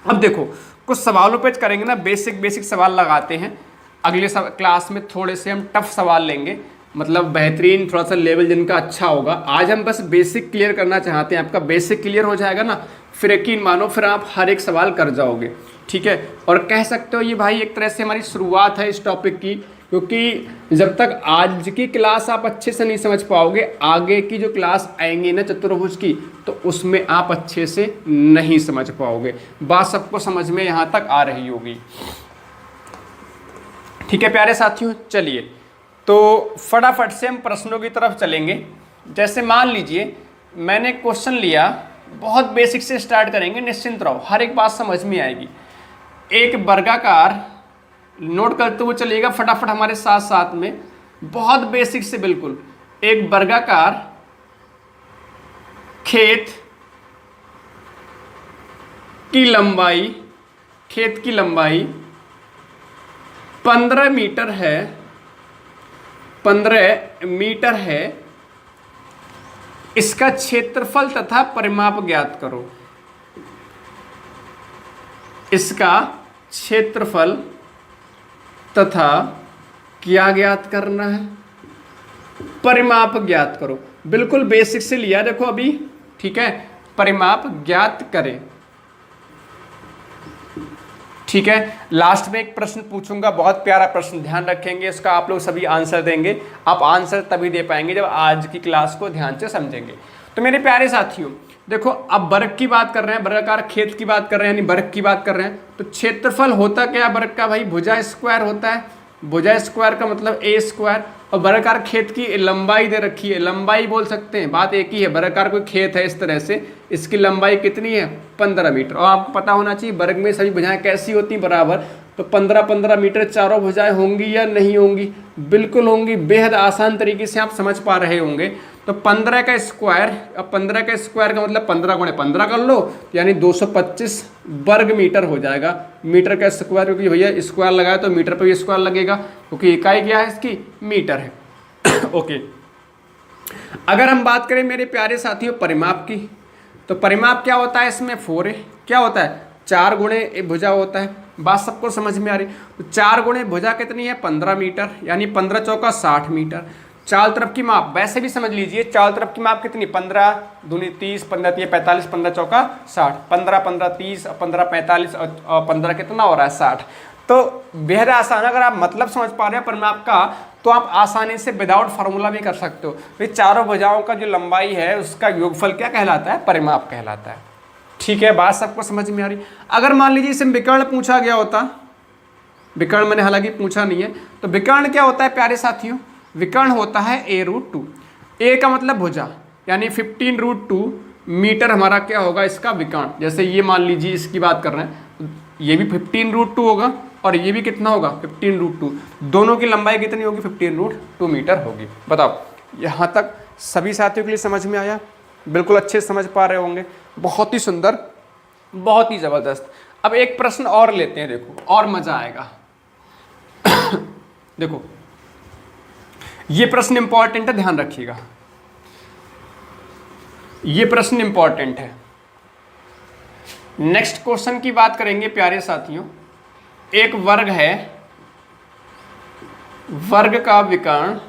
अब देखो कुछ सवालों पे करेंगे ना, बेसिक सवाल लगाते हैं। अगले क्लास में थोड़े से हम टफ सवाल लेंगे, मतलब बेहतरीन थोड़ा सा लेवल जिनका अच्छा होगा। आज हम बस बेसिक क्लियर करना चाहते हैं, आपका बेसिक क्लियर हो जाएगा ना, फिर यकीन मानो फिर आप हर एक सवाल कर जाओगे, ठीक है। और कह सकते हो ये भाई एक तरह से हमारी शुरुआत है इस टॉपिक की, क्योंकि जब तक आज की क्लास आप अच्छे से नहीं समझ पाओगे, आगे की जो क्लास आएंगी ना चतुर्भुज की, तो उसमें आप अच्छे से नहीं समझ पाओगे। बात सबको समझ में यहाँ तक आ रही होगी, ठीक है प्यारे साथियों। चलिए तो फटाफट से हम प्रश्नों की तरफ चलेंगे। जैसे मान लीजिए मैंने क्वेश्चन लिया, बहुत बेसिक से स्टार्ट करेंगे, निश्चिंत रहो, हर एक बात समझ में आएगी। एक वर्गाकार, नोट करते हुए चलिएगा फटाफट हमारे साथ साथ में, बहुत बेसिक से बिल्कुल। एक वर्गाकार खेत की लंबाई 15 मीटर है, 15 मीटर है। इसका क्षेत्रफल तथा परिमाप ज्ञात करो। इसका क्षेत्रफल तथा क्या ज्ञात करना है, परिमाप ज्ञात करो। बिल्कुल बेसिक से लिया देखो अभी, ठीक है। परिमाप ज्ञात करें, ठीक है। लास्ट में एक प्रश्न पूछूंगा, बहुत प्यारा प्रश्न, ध्यान रखेंगे इसका, आप लोग सभी आंसर देंगे। आप आंसर तभी दे पाएंगे जब आज की क्लास को ध्यान से समझेंगे। तो मेरे प्यारे साथियों देखो, अब वर्ग की बात कर रहे हैं, वर्गाकार खेत की बात कर रहे हैं, यानी वर्ग की बात कर रहे हैं। तो क्षेत्रफल होता क्या वर्ग का भाई, भुजा स्क्वायर होता है। भुजा स्क्वायर का मतलब ए स्क्वायर, और वर्गाकार खेत की लंबाई दे रखी है, लंबाई बोल सकते हैं, बात एक ही है। वर्गाकार कोई खेत है इस तरह से, इसकी लंबाई कितनी है 15 मीटर। और आपको पता होना चाहिए वर्ग में सभी भुजाएं कैसी होती हैं, बराबर। तो 15-15 मीटर चारों भुजाएं होंगी या नहीं होंगी, बिल्कुल होंगी। बेहद आसान तरीके से आप समझ पा रहे होंगे। तो 15 का स्क्वायर, अब 15 का स्क्वायर का मतलब 15 गुणे 15 कर लो, यानी 225 वर्ग मीटर हो जाएगा। मीटर का स्क्वायर, क्योंकि भैया स्क्वायर लगाया तो मीटर पर भी स्क्वायर लगेगा, क्योंकि इकाई क्या है इसकी, मीटर है। ओके, अगर हम बात करें मेरे प्यारे साथियों परिमाप की, तो परिमाप क्या होता है इसमें, 4 है। क्या होता है, 4 गुणे भुजा होता है। बात सबको समझ में आ रही। तो 4 गुणे भुजा कितनी है 15 मीटर, यानी 15 चौका 60 मीटर। चारों तरफ की माप वैसे भी समझ लीजिए, चारों तरफ की माप कितनी, 15 दूनी 30, 15 3 45, 15 चौका 60, 15 15 30, 15 45 और 15 कितना हो रहा है 60। तो बेहद आसान, अगर आप मतलब समझ पा रहे हैं परिमाप का, तो आप आसानी से विदाउट फार्मूला भी कर सकते हो। तो चारों भुजाओं का जो लंबाई है उसका योगफल क्या कहलाता है, परिमाप कहलाता है। ठीक है, बात सबको समझ में आ रही। अगर मान लीजिए इसे विकर्ण पूछा गया होता, विकर्ण मैंने हालांकि पूछा नहीं है, तो विकर्ण क्या होता है प्यारे साथियों, विकर्ण होता है a√2। ए का मतलब भुजा, यानी 15√2 मीटर हमारा क्या होगा इसका विकर्ण। जैसे ये मान लीजिए इसकी बात कर रहे हैं, ये भी 15√2 होगा और ये भी कितना होगा 15√2, दोनों की लंबाई कितनी होगी 15√2 मीटर होगी। बताओ यहाँ तक सभी साथियों के लिए समझ में आया, बिल्कुल अच्छे से समझ पा रहे होंगे, बहुत ही सुंदर, बहुत ही ज़बरदस्त। अब एक प्रश्न और लेते हैं, देखो और मज़ा आएगा। देखो ये प्रश्न इंपॉर्टेंट है, ध्यान रखिएगा, ये प्रश्न इंपॉर्टेंट है। नेक्स्ट क्वेश्चन की बात करेंगे प्यारे साथियों। एक वर्ग है, वर्ग का विकर्ण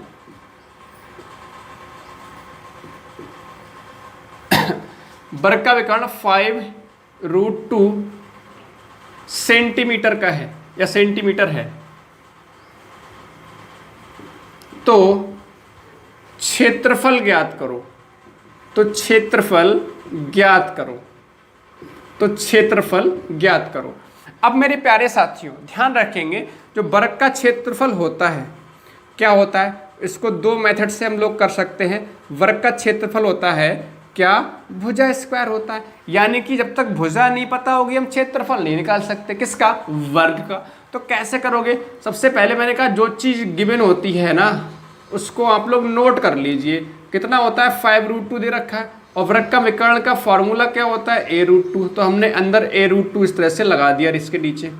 वर्ग का विकर्ण 5√2 सेंटीमीटर का है या सेंटीमीटर है। तो क्षेत्रफल ज्ञात करो, तो क्षेत्रफल ज्ञात करो, तो क्षेत्रफल ज्ञात करो। अब मेरे प्यारे साथियों ध्यान रखेंगे, जो वर्ग का क्षेत्रफल होता है क्या होता है, इसको दो मेथड से हम लोग कर सकते हैं। वर्ग का क्षेत्रफल होता है क्या, भुजा स्क्वायर होता है, यानी कि जब तक भुजा नहीं पता होगी हम क्षेत्रफल नहीं निकाल सकते। किसका, वर्ग का। तो कैसे करोगे, सबसे पहले मैंने कहा जो चीज़ गिवन होती है ना उसको आप लोग नोट कर लीजिए। कितना होता है 5√2 दे रखा है, और वर्ग का विकर्ण का फॉर्मूला क्या होता है a√2, तो हमने अंदर a√2 इस तरह से लगा दिया और इसके नीचे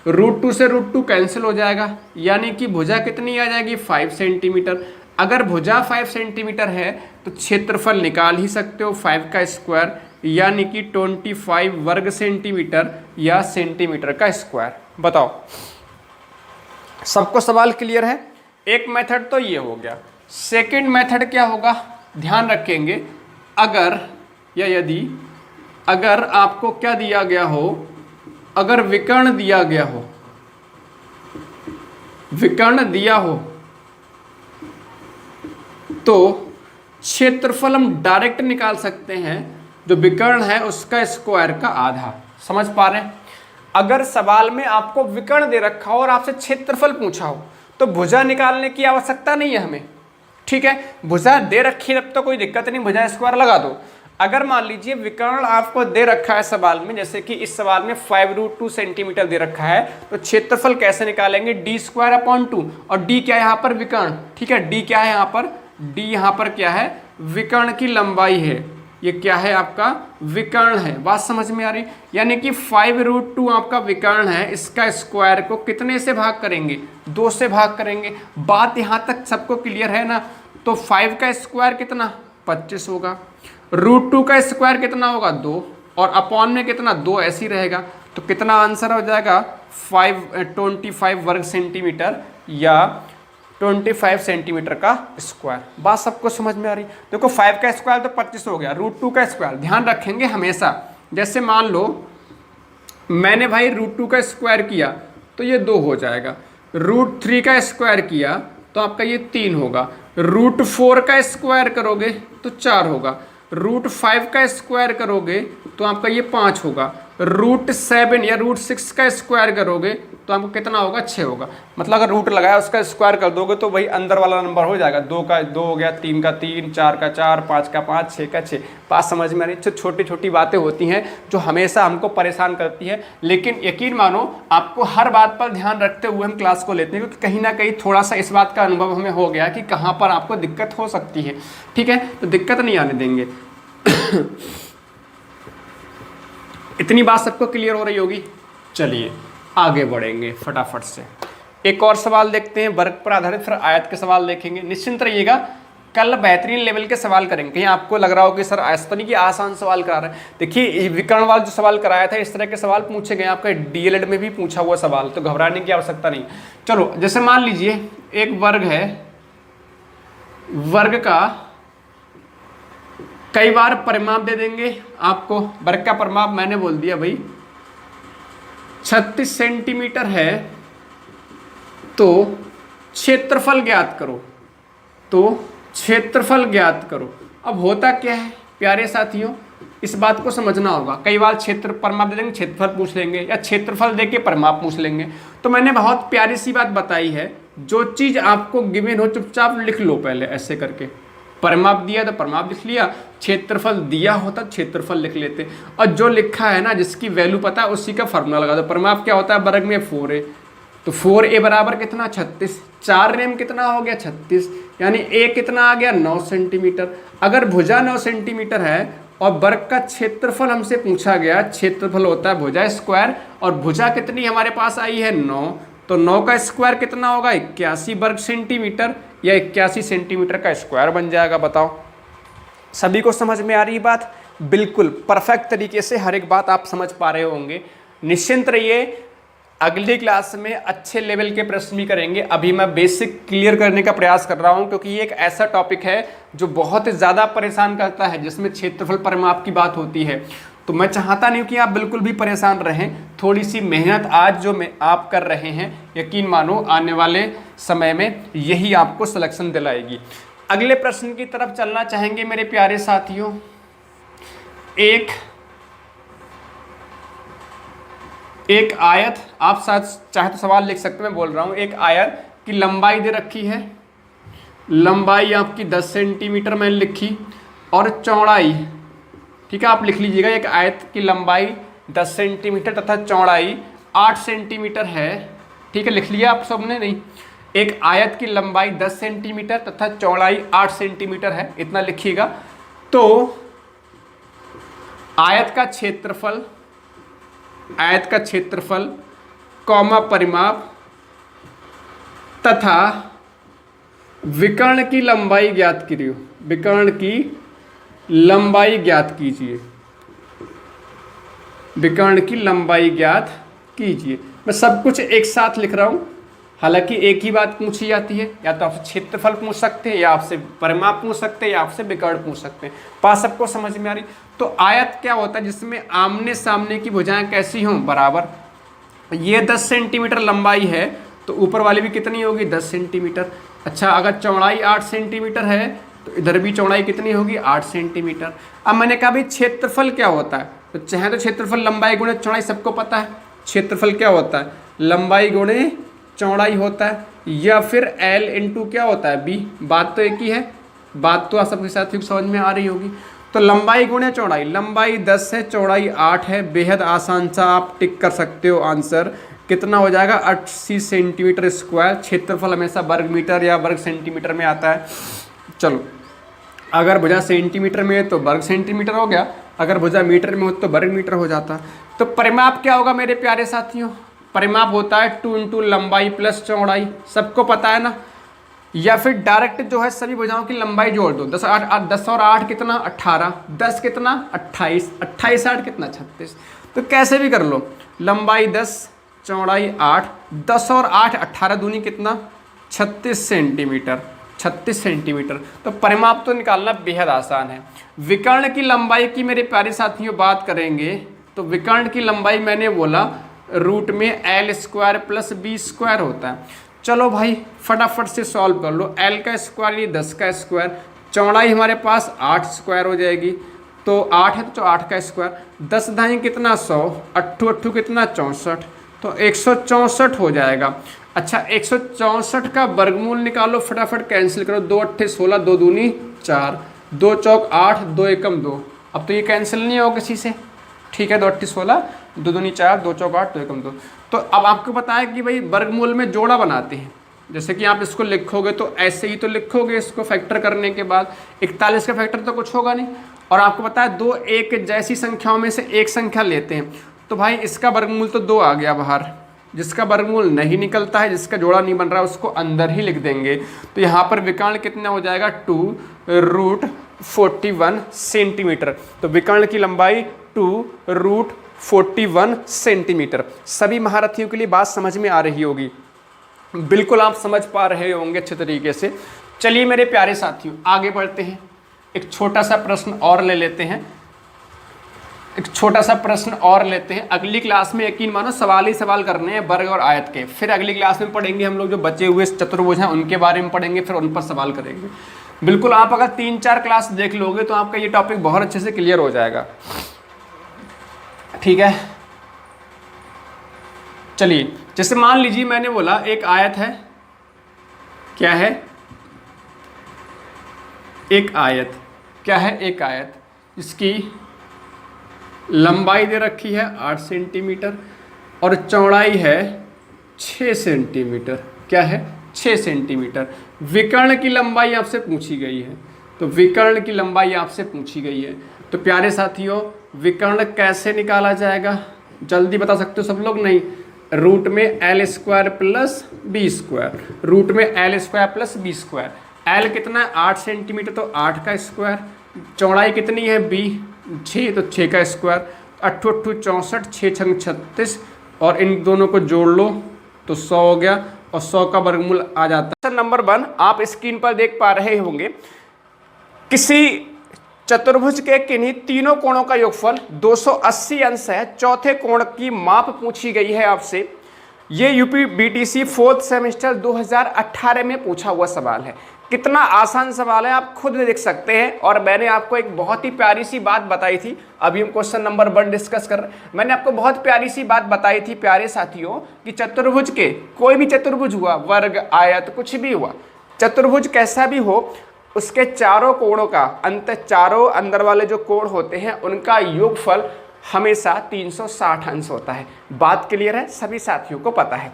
√2 से √2 कैंसिल हो जाएगा, यानी कि भुजा कितनी आ जाएगी 5 सेंटीमीटर। अगर भुजा 5 सेंटीमीटर है तो क्षेत्रफल निकाल ही सकते हो 5 का स्क्वायर, यानी कि 25 वर्ग सेंटीमीटर या सेंटीमीटर का स्क्वायर। बताओ सबको सवाल क्लियर है। एक मेथड तो ये हो गया, सेकंड मेथड क्या होगा, ध्यान रखेंगे, अगर या यदि अगर आपको क्या दिया गया हो, अगर विकर्ण दिया गया हो, विकर्ण दिया हो तो क्षेत्रफल हम डायरेक्ट निकाल सकते हैं, जो विकर्ण है उसका स्क्वायर का आधा। समझ पा रहे हैं? अगर सवाल में आपको विकर्ण दे रखा हो और आपसे क्षेत्रफल पूछा हो तो भुजा निकालने की आवश्यकता नहीं है हमें, ठीक है। भुजा दे रखी है तब तो कोई दिक्कत नहीं, भुजा स्क्वायर लगा दो। अगर मान लीजिए विकर्ण आपको दे रखा है सवाल में, जैसे कि इस सवाल में 5√2 सेंटीमीटर दे रखा है, तो क्षेत्रफल कैसे निकालेंगे, d²/2, और d क्या है यहाँ पर, विकर्ण, ठीक है। d क्या है यहाँ पर, d यहाँ पर क्या है, विकर्ण की लंबाई है, ये क्या है आपका विकर्ण है। बात समझ में आ रही? यानी कि 5√2 आपका विकर्ण है, इसका स्क्वायर को कितने से भाग करेंगे, 2 से भाग करेंगे। बात यहाँ तक सबको क्लियर है ना? तो 5 का स्क्वायर कितना, 25 होगा, √2 का स्क्वायर कितना होगा, 2, और अपॉन में कितना, 2 ऐसे ही रहेगा। तो कितना आंसर हो जाएगा, 25 वर्ग सेंटीमीटर या 25 सेंटीमीटर का स्क्वायर। बात सबको समझ में आ रही? देखो 5 का स्क्वायर तो 25 हो गया, √2 का स्क्वायर ध्यान रखेंगे हमेशा। जैसे मान लो मैंने भाई √2 का स्क्वायर किया तो ये 2 हो जाएगा, √3 का स्क्वायर किया तो आपका ये 3 होगा, √4 का स्क्वायर करोगे तो 4 होगा, √5 का स्क्वायर करोगे तो आपका ये 5 होगा, √7 या √6 का स्क्वायर करोगे तो आपको कितना होगा, 6 होगा। मतलब अगर रूट लगाया उसका स्क्वायर कर दोगे तो वही अंदर वाला नंबर हो जाएगा, 2 का 2 हो गया, 3 का 3, 4 का 4, 5 का 5, 6 का 6। बात समझ में आ रही? छोटी छोटी बातें होती हैं जो हमेशा हमको परेशान करती है, लेकिन यकीन मानो आपको हर बात पर ध्यान रखते हुए हम क्लास को लेते हैं, क्योंकि कहीं ना कहीं थोड़ा सा इस बात का अनुभव हमें हो गया कि कहाँ पर आपको दिक्कत हो सकती है, ठीक है। तो दिक्कत नहीं आने देंगे। इतनी बात सबको क्लियर हो रही होगी। चलिए आगे बढ़ेंगे फटाफट से, एक और सवाल देखते हैं वर्ग पर आधारित, फिर आयत के सवाल देखेंगे। निश्चिंत रहिएगा, कल बेहतरीन लेवल के सवाल करेंगे। कहीं आपको लग रहा हो कि सर ऐसा तो नहीं कि आसान सवाल करा रहे हैं। देखिए विकर्ण वाला जो सवाल कराया था, इस तरह के सवाल पूछे गए, आपका डीएलएड में भी पूछा हुआ सवाल, तो घबराने की आवश्यकता नहीं। चलो जैसे मान लीजिए एक वर्ग है, वर्ग का कई बार परिमाप दे देंगे आपको। वर्ग का परिमाप मैंने बोल दिया भाई 36 सेंटीमीटर है, तो क्षेत्रफल ज्ञात करो, तो क्षेत्रफल ज्ञात करो। अब होता क्या है प्यारे साथियों, इस बात को समझना होगा। कई बार क्षेत्र परिमाप दे देंगे, क्षेत्रफल पूछ लेंगे, या क्षेत्रफल दे के परिमाप पूछ लेंगे। तो मैंने बहुत प्यारी सी बात बताई है, जो चीज़ आपको गिवन हो चुपचाप लिख लो पहले ऐसे करके। परिमाप दिया तो परिमाप लिख लिया, क्षेत्रफल दिया होता क्षेत्रफल लिख लेते, और जो लिखा है ना जिसकी वैल्यू पता है उसी का फॉर्मूला लगा दो। परिमाप क्या होता है, वर्ग में 4a, तो 4a बराबर कितना, 36, 4 रेम कितना हो गया, 36, यानी a कितना आ गया, 9 सेंटीमीटर। अगर भुजा 9 सेंटीमीटर है और वर्ग का क्षेत्रफल हमसे पूछा गया, क्षेत्रफल होता है भुजा स्क्वायर, और भुजा कितनी हमारे पास आई है, 9, तो 9 का स्क्वायर कितना होगा, 81 वर्ग सेंटीमीटर, या 81 सेंटीमीटर का स्क्वायर बन जाएगा। बताओ सभी को समझ में आ रही बात? बिल्कुल परफेक्ट तरीके से हर एक बात आप समझ पा रहे होंगे। निश्चिंत रहिए, अगली क्लास में अच्छे लेवल के प्रश्न भी करेंगे। अभी मैं बेसिक क्लियर करने का प्रयास कर रहा हूं, क्योंकि ये एक ऐसा टॉपिक है जो बहुत ज़्यादा परेशान करता है, जिसमें क्षेत्रफल परिमाप की बात होती है। तो मैं चाहता नहीं कि आप बिल्कुल भी परेशान रहें। थोड़ी सी मेहनत आज जो आप कर रहे हैं, यकीन मानो आने वाले समय में यही आपको सिलेक्शन दिलाएगी। अगले प्रश्न की तरफ चलना चाहेंगे मेरे प्यारे साथियों। एक आयत, आप साथ चाहे तो सवाल लिख सकते हैं, मैं बोल रहा हूँ। एक आयत की लंबाई दे रखी है, लंबाई आपकी 10 सेंटीमीटर मैंने लिखी, और चौड़ाई, ठीक है आप लिख लीजिएगा, एक आयत की लंबाई 10 सेंटीमीटर तथा चौड़ाई 8 सेंटीमीटर है, ठीक है लिख लिया आप सबने? नहीं, एक आयत की लंबाई 10 सेंटीमीटर तथा चौड़ाई 8 सेंटीमीटर है, इतना लिखिएगा। तो आयत का क्षेत्रफल कॉमा परिमाप तथा विकर्ण की लंबाई ज्ञात कीजिए, विकर्ण की लंबाई ज्ञात कीजिए, विकर्ण की लंबाई ज्ञात कीजिए। मैं सब कुछ एक साथ लिख रहा हूं, हालांकि एक ही बात पूछी जाती है, या तो आपसे क्षेत्रफल पूछ सकते हैं, या आपसे परिमाप पूछ सकते हैं, या आपसे विकर्ण पूछ सकते हैं। बात सबको समझ में आ रही। तो आयत क्या होता है, जिसमें आमने सामने की भुजाएं कैसी हों, बराबर। ये 10 सेंटीमीटर लंबाई है तो ऊपर वाली भी कितनी होगी, 10 सेंटीमीटर। अच्छा, अगर चौड़ाई 8 सेंटीमीटर है तो इधर भी चौड़ाई कितनी होगी, 8 सेंटीमीटर। अब मैंने कहा भाई क्षेत्रफल क्या होता है, तो चाहे तो क्षेत्रफल लंबाई गुणे चौड़ाई सबको पता है। क्षेत्रफल क्या होता है, लंबाई गुणे चौड़ाई होता है, या फिर L इंटू क्या होता है, B। बात तो एक ही है, बात तो आप सबके साथ समझ में आ रही होगी। तो लंबाई गुणे चौड़ाई, लंबाई 10 है, चौड़ाई 8 है, बेहद आसान सा, आप टिक कर सकते हो आंसर। कितना हो जाएगा, 80 सेंटीमीटर स्क्वायर। क्षेत्रफल हमेशा वर्ग मीटर या वर्ग सेंटीमीटर में आता है। चलो, अगर भुजा सेंटीमीटर में है तो वर्ग सेंटीमीटर हो गया, अगर भुजा मीटर में हो तो वर्ग मीटर हो जाता। तो परिमाप क्या होगा मेरे प्यारे साथियों, परिमाप होता है 2 इंटू लंबाई प्लस चौड़ाई, सबको पता है ना। या फिर डायरेक्ट जो है सभी भुजाओं की लंबाई जोड़ दो, 10 और 8 कितना, 18, 10 कितना, 28, 28 8 कितना, 36। तो कैसे भी कर लो, लंबाई 10, चौड़ाई 8, 10 और 8 18 दूनी कितना, 36 सेंटीमीटर, 36 सेंटीमीटर। तो परिमाप तो निकालना बेहद आसान है। विकर्ण की लंबाई की मेरे प्यारे साथियों बात करेंगे तो विकर्ण की लंबाई मैंने बोला रूट में L square plus B square होता है। चलो भाई फटाफट से सॉल्व कर लो। L का स्क्वायर ये 10 का स्क्वायर, चौड़ाई हमारे पास 8 स्क्वायर हो जाएगी, तो 8 है तो 8 का स्क्वायर, 10 दाएं कितना 100, 8 8 कितना 64, तो 164 हो जाएगा। अच्छा, 164 का वर्गमूल निकालो, फटाफट कैंसिल करो, 2 8 16, 2 दूनी 4, 2 चौक 8, 2 एकम 2। अब तो ये कैंसिल नहीं होगा किसी से, ठीक है। 2 8 16, 2 दूनी 4, 2 चौक 8, 2 एकम 2। तो अब आपको पता है कि भाई वर्गमूल में जोड़ा बनाते हैं। जैसे कि आप इसको लिखोगे तो ऐसे ही तो लिखोगे इसको फैक्टर करने के बाद, 41 का फैक्टर तो कुछ होगा नहीं। और आपको पता है 2 एक जैसी संख्याओं में से एक संख्या लेते हैं, तो भाई इसका वर्गमूल तो 2 आ गया बाहर। जिसका वर्गमूल नहीं निकलता है, जिसका जोड़ा नहीं बन रहा है, उसको अंदर ही लिख देंगे। तो यहाँ पर विकर्ण कितना हो जाएगा, 2 रूट 41 सेंटीमीटर। तो विकर्ण की लंबाई 2 रूट 41 सेंटीमीटर। सभी महारथियों के लिए बात समझ में आ रही होगी, बिल्कुल आप समझ पा रहे होंगे अच्छे तरीके से। चलिए मेरे प्यारे साथियों आगे बढ़ते हैं, एक छोटा सा प्रश्न और ले लेते हैं, एक छोटा सा प्रश्न और लेते हैं। अगली क्लास में यकीन मानो सवाल ही सवाल करने हैं वर्ग और आयत के। फिर अगली क्लास में पढ़ेंगे हम लोग जो बचे हुए चतुर्भुज हैं उनके बारे में पढ़ेंगे, फिर उन पर सवाल करेंगे। बिल्कुल आप अगर 3-4 क्लास देख लोगे तो आपका ये टॉपिक बहुत अच्छे से क्लियर हो जाएगा, ठीक है। चलिए, जैसे मान लीजिए मैंने बोला एक आयत है, क्या है, एक आयत, क्या है, एक आयत, इसकी लंबाई दे रखी है 8 सेंटीमीटर और चौड़ाई है 6 सेंटीमीटर, क्या है, 6 सेंटीमीटर। विकर्ण की लंबाई आपसे पूछी गई है, तो विकर्ण की लंबाई आपसे पूछी गई है। तो प्यारे साथियों विकर्ण कैसे निकाला जाएगा, जल्दी बता सकते हो सब लोग, नहीं, रूट में L square plus B square, root में L square plus B square. L कितना है 8 सेंटीमीटर, तो 8 का स्क्वायर, चौड़ाई कितनी है B 6, तो 6 का स्क्वायर, 8 8 64, 6 छंग 36, और इन दोनों को जोड़ लो तो 100 हो गया, और 100 का वर्गमूल आ जाता है। नंबर 1 आप स्क्रीन पर देख पा रहे होंगे, किसी चतुर्भुज के किन्हीं तीनों कोणों का योगफल 280 अंश है। चौथे कोण की माप पूछी गई है आपसे। ये यूपी बीटीसी 4th सेमेस्टर 2018 में पूछा हुआ सवाल है। कितना आसान सवाल है आप खुद देख सकते हैं। और मैंने आपको एक बहुत ही प्यारी सी बात बताई थी, अभी हम क्वेश्चन नंबर 1 डिस्कस कर रहे हैं। मैंने आपको बहुत प्यारी सी बात बताई थी प्यारे साथियों कि चतुर्भुज के, कोई भी चतुर्भुज हुआ, वर्ग आयत कुछ भी हुआ, चतुर्भुज कैसा भी हो, उसके चारों कोणों का चारों अंदर वाले जो कोण होते हैं उनका योगफल हमेशा 360 अंश होता है। बात क्लियर है, सभी साथियों को पता है।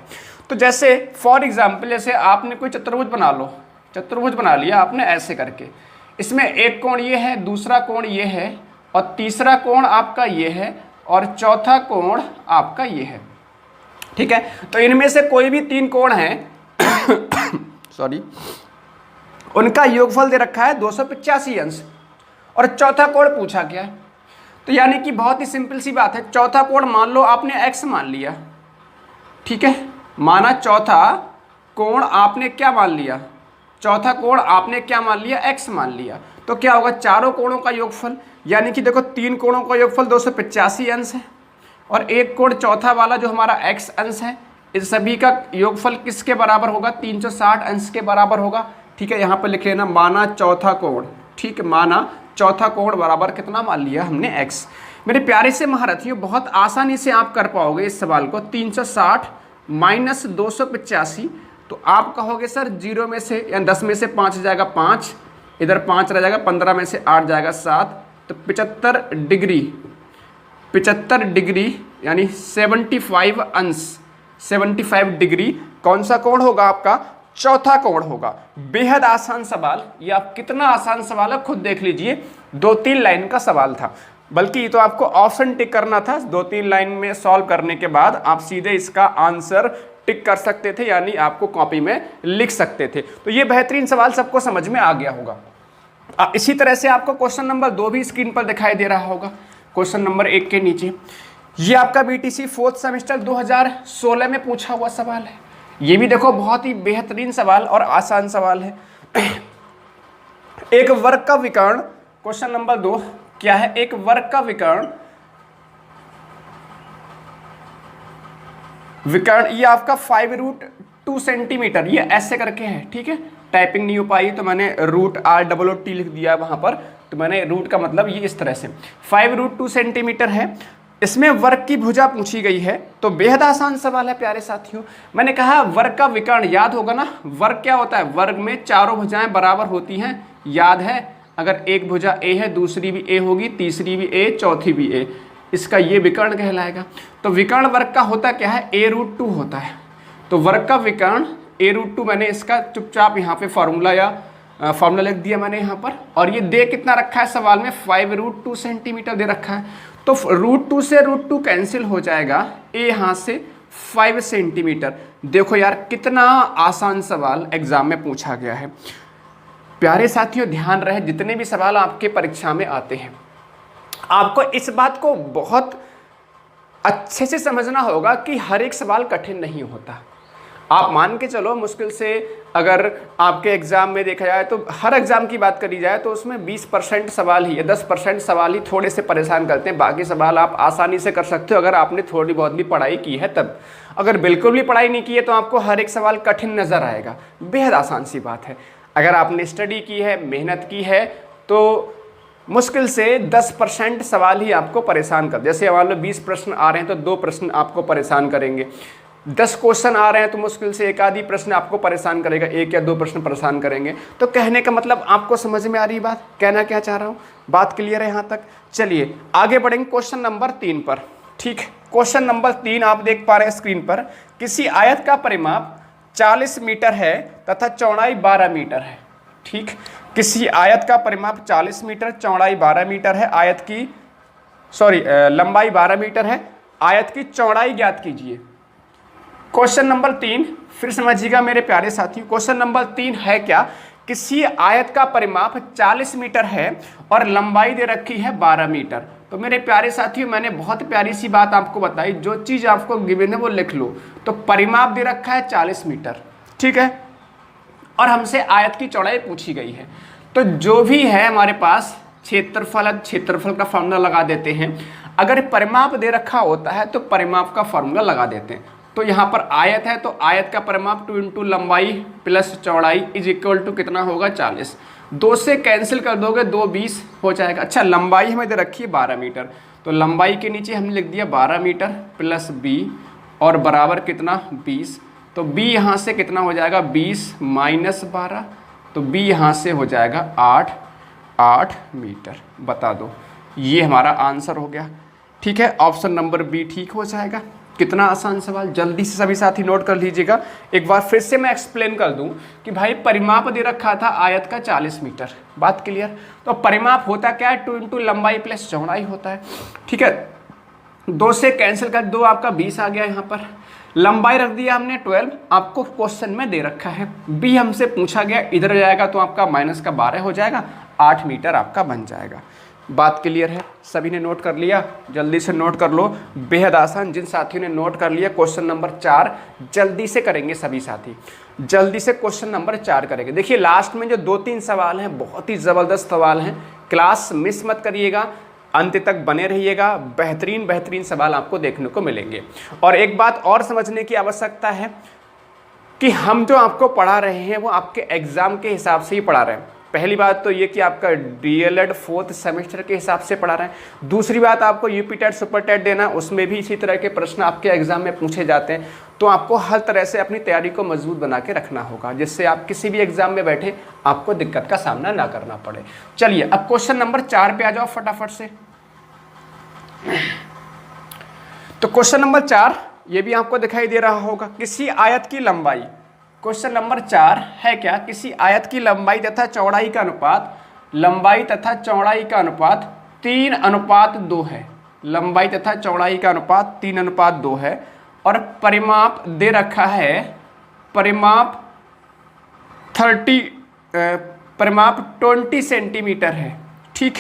तो जैसे फॉर एग्जाम्पल, जैसे आपने कोई चतुर्भुज बना लो, चतुर्भुज बना लिया आपने ऐसे करके, इसमें एक कोण ये है, दूसरा कोण ये है, और तीसरा कोण आपका ये है, और चौथा कोण आपका ये है, ठीक है। तो इनमें से कोई भी 3 कोण हैं सॉरी, उनका योगफल दे रखा है 285 अंश, और चौथा कोण पूछा गया है। तो यानी कि बहुत ही सिंपल सी बात है, चौथा कोण मान लो आपने x मान लिया, ठीक है, माना चौथा कोण आपने क्या मान लिया, चौथा कोण आपने क्या मान लिया, x मान लिया। तो क्या होगा, चारों कोणों का योगफल, यानी कि देखो 3 कोणों का योगफल 285 अंश है, और एक कोण चौथा वाला जो हमारा x अंश है, इस सभी का योगफल किसके बराबर होगा, 360 अंश के बराबर होगा। ठीक है, यहाँ पर लिख लेना माना चौथा कोण। ठीक है, माना चौथा कोण बराबर कितना मान लिया हमने, x। मेरे प्यारे से महारथियों, बहुत आसानी से आप कर पाओगे इस सवाल को। 360 माइनस 285, तो आप कहोगे सर 0 में से या 10 में से 5 जाएगा 5, इधर 5 रह जाएगा, 15 में से 8 जाएगा 7, तो 75 डिग्री यानी 75 अंश, 75 डिग्री कौन सा कोण होगा आपका, चौथा कोण होगा। बेहद आसान सवाल, ये आप कितना आसान सवाल है खुद देख लीजिए। 2-3 लाइन का सवाल था, बल्कि ये तो आपको ऑप्शन टिक करना था। 2-3 लाइन में सॉल्व करने के बाद आप सीधे इसका आंसर टिक कर सकते थे, यानी आपको कॉपी में लिख सकते थे। तो ये बेहतरीन सवाल सबको समझ में आ गया होगा। इसी तरह से आपको क्वेश्चन नंबर 2 भी स्क्रीन पर दिखाई दे रहा होगा, क्वेश्चन नंबर 1 के नीचे। ये आपका बीटीसी 4th सेमेस्टर 2016 में पूछा हुआ सवाल है। ये भी देखो बहुत ही बेहतरीन सवाल और आसान सवाल है। एक वर्ग का विकर्ण, क्वेश्चन नंबर 2 क्या है, एक वर्ग का विकर्ण ये आपका 5√2 सेंटीमीटर, ये ऐसे करके है। ठीक है, टाइपिंग नहीं हो पाई तो मैंने √R लिख दिया वहां पर, तो मैंने रूट का मतलब ये इस तरह से 5√2 सेंटीमीटर है। इसमें वर्ग की भुजा पूछी गई है, तो बेहद आसान सवाल है प्यारे साथियों। मैंने कहा वर्ग का विकर्ण, याद होगा ना, वर्ग क्या होता है, वर्ग में चारों भुजाएं बराबर होती हैं, याद है। अगर एक भुजा a है, दूसरी भी a होगी, तीसरी भी a, चौथी भी a, इसका ये विकर्ण कहलाएगा। तो विकर्ण वर्ग का होता क्या है, a√2 होता है। तो वर्ग का विकर्ण a√2, मैंने इसका चुपचाप यहाँ पे फॉर्मूला लिख दिया मैंने यहाँ पर। और ये दे कितना रखा है सवाल में, 5√2 सेंटीमीटर दे रखा है। तो √2 से √2 कैंसिल हो जाएगा, a यहाँ से 5 सेंटीमीटर। देखो यार कितना आसान सवाल एग्जाम में पूछा गया है। प्यारे साथियों ध्यान रहे, जितने भी सवाल आपके परीक्षा में आते हैं, आपको इस बात को बहुत अच्छे से समझना होगा कि हर एक सवाल कठिन नहीं होता। आप मान के चलो, मुश्किल से अगर आपके एग्जाम में देखा जाए तो हर एग्जाम की बात करी जाए तो उसमें 20% सवाल ही या 10% सवाल ही थोड़े से परेशान करते हैं। बाकी सवाल आप आसानी से कर सकते हो अगर आपने थोड़ी बहुत भी पढ़ाई की है तब। अगर बिल्कुल भी पढ़ाई नहीं की है तो आपको हर एक सवाल कठिन नज़र आएगा। बेहद आसान सी बात है। अगर आपने स्टडी की है, मेहनत की है, तो मुश्किल से 10% सवाल ही आपको परेशान कर, जैसे मान लो 20 प्रश्न आ रहे हैं तो 2 प्रश्न आपको परेशान करेंगे। 10 क्वेश्चन आ रहे हैं तो मुश्किल से एक आधी प्रश्न आपको परेशान करेगा, 1 या 2 प्रश्न परेशान करेंगे। तो कहने का मतलब आपको समझ में आ रही बात, कहना क्या चाह रहा हूँ, बात क्लियर है यहाँ तक। चलिए आगे बढ़ेंगे क्वेश्चन नंबर 3 पर। ठीक, क्वेश्चन नंबर 3 आप देख पा रहे हैं स्क्रीन पर। किसी आयत का परिमाप 40 मीटर है तथा चौड़ाई 12 मीटर है। ठीक, किसी आयत का परिमाप 40 मीटर, चौड़ाई 12 मीटर है, आयत की लंबाई 12 मीटर है, आयत की चौड़ाई ज्ञात कीजिए। क्वेश्चन नंबर 3 फिर समझिएगा मेरे प्यारे साथियों। क्वेश्चन नंबर 3 है क्या, किसी आयत का परिमाप 40 मीटर है और लंबाई दे रखी है 12 मीटर। तो मेरे प्यारे साथियों मैंने बहुत प्यारी सी बात आपको बताई, जो चीज़ आपको गिवन है वो लिख लो। तो परिमाप दे रखा है 40 मीटर, ठीक है, और हमसे आयत की चौड़ाई पूछी गई है। तो जो भी है हमारे पास क्षेत्रफल का फॉर्मूला लगा देते हैं। अगर परिमाप दे रखा होता है तो परिमाप का फॉर्मूला लगा देते हैं। तो यहाँ पर आयत है तो आयत का परिमाप 2 × लंबाई प्लस चौड़ाई इज इक्वल टू कितना होगा 40। 2 से कैंसिल कर दोगे 2 20 हो जाएगा। अच्छा, लंबाई हमें दे रखी है 12 मीटर, तो लंबाई के नीचे हमने लिख दिया 12 मीटर प्लस b और बराबर कितना 20। तो b यहाँ से कितना हो जाएगा 20 माइनस 12, तो b यहाँ से हो जाएगा 8 मीटर। बता दो, ये हमारा आंसर हो गया। ठीक है, ऑप्शन नंबर बी ठीक हो जाएगा। कितना आसान सवाल, जल्दी से सभी साथी नोट कर लीजिएगा। एक बार फिर से मैं एक्सप्लेन कर दूं कि भाई परिमाप दे रखा था आयत का 40 मीटर, बात क्लियर। तो परिमाप होता क्या है, 2 × लंबाई प्लस चौड़ाई होता है। ठीक है, 2 से कैंसिल कर दो, आपका 20 आ गया। यहाँ पर लंबाई रख दिया हमने 12, आपको क्वेश्चन में दे रखा है। बी हमसे पूछा गया, इधर जाएगा तो आपका माइनस का 12 हो जाएगा, 8 मीटर आपका बन जाएगा। बात क्लियर है? सभी ने नोट कर लिया? जल्दी से नोट कर लो, बेहद आसान। जिन साथियों ने नोट कर लिया, क्वेश्चन नंबर 4 जल्दी से करेंगे सभी साथी, जल्दी से क्वेश्चन नंबर 4 करेंगे। देखिए लास्ट में जो 2-3 सवाल हैं बहुत ही ज़बरदस्त सवाल हैं, क्लास मिस मत करिएगा, अंत तक बने रहिएगा, बेहतरीन बेहतरीन सवाल आपको देखने को मिलेंगे। और एक बात और समझने की आवश्यकता है कि हम जो आपको पढ़ा रहे हैं वो आपके एग्ज़ाम के हिसाब से ही पढ़ा रहे हैं। पहली बात तो ये कि आपका डीएलएड 4th सेमेस्टर के हिसाब से पढ़ा रहे हैं। दूसरी बात, आपको यूपी टेट सुपर टेट देना, उसमें भी इसी तरह के प्रश्न आपके एग्जाम में पूछे जाते हैं। तो आपको हर तरह से अपनी तैयारी को मजबूत बना के रखना होगा, जिससे आप किसी भी एग्जाम में बैठे आपको दिक्कत का सामना ना करना पड़े। चलिए अब क्वेश्चन नंबर 4 पे आ जाओ फटाफट से। तो क्वेश्चन नंबर 4 ये भी आपको दिखाई दे रहा होगा, किसी आयत की लंबाई, क्वेश्चन नंबर 4 है क्या, किसी आयत की लंबाई तथा चौड़ाई का अनुपात, लंबाई तथा चौड़ाई का अनुपात 3:2 है। लंबाई तथा चौड़ाई का अनुपात 3:2 है और परिमाप दे रखा है, परिमाप 20 सेंटीमीटर है। ठीक,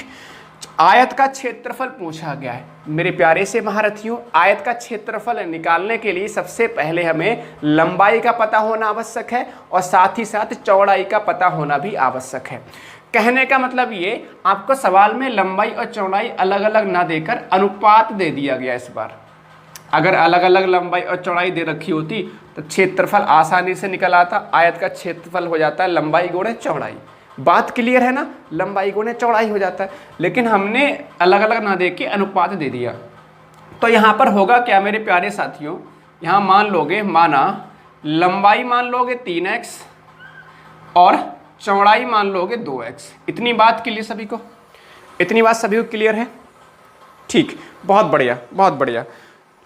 आयत का क्षेत्रफल पूछा गया है। मेरे प्यारे से महारथियों, आयत का क्षेत्रफल निकालने के लिए सबसे पहले हमें लंबाई का पता होना आवश्यक है और साथ ही साथ चौड़ाई का पता होना भी आवश्यक है। कहने का मतलब ये, आपको सवाल में लंबाई और चौड़ाई अलग अलग ना देकर अनुपात दे दिया गया इस बार। अगर अलग अलग लंबाई और चौड़ाई दे रखी होती तो क्षेत्रफल आसानी से निकल आता। आयत का क्षेत्रफल हो जाता है लंबाई गुणे चौड़ाई। बात क्लियर है ना, लंबाई गुणे चौड़ाई हो जाता है, लेकिन हमने अलग अलग ना दे के अनुपात दे दिया। तो यहाँ पर होगा क्या मेरे प्यारे साथियों, यहाँ मान लोगे, माना लंबाई मान लोगे 3x और चौड़ाई मान लोगे 2x। इतनी बात क्लियर सभी को? इतनी बात सभी को क्लियर है? ठीक, बहुत बढ़िया बहुत बढ़िया।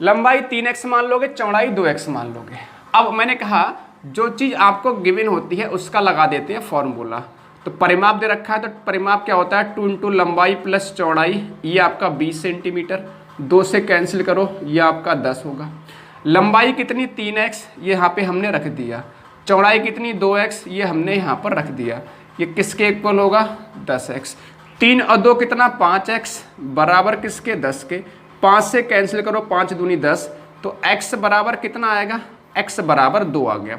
लंबाई 3x मान लोगे, चौड़ाई 2x मान लोगे। अब मैंने कहा जो चीज़ आपको गिवन होती है उसका लगा देते हैं फॉर्मूला। तो परिमाप दे रखा है, तो परिमाप क्या होता है, 2 इंटू लंबाई प्लस चौड़ाई, ये आपका 20 सेंटीमीटर, 2 से कैंसिल करो, ये आपका 10 होगा। लंबाई कितनी 3x, ये यहाँ पे हमने रख दिया। चौड़ाई कितनी 2x, ये हमने यहाँ पर रख दिया। ये किसके इक्वल होगा, 10x। 3 और 2 कितना, 5x बराबर किसके, 10 के। 5 से कैंसिल करो, 5 दूनी 10, तो x बराबर कितना आएगा, x बराबर 2 आ गया।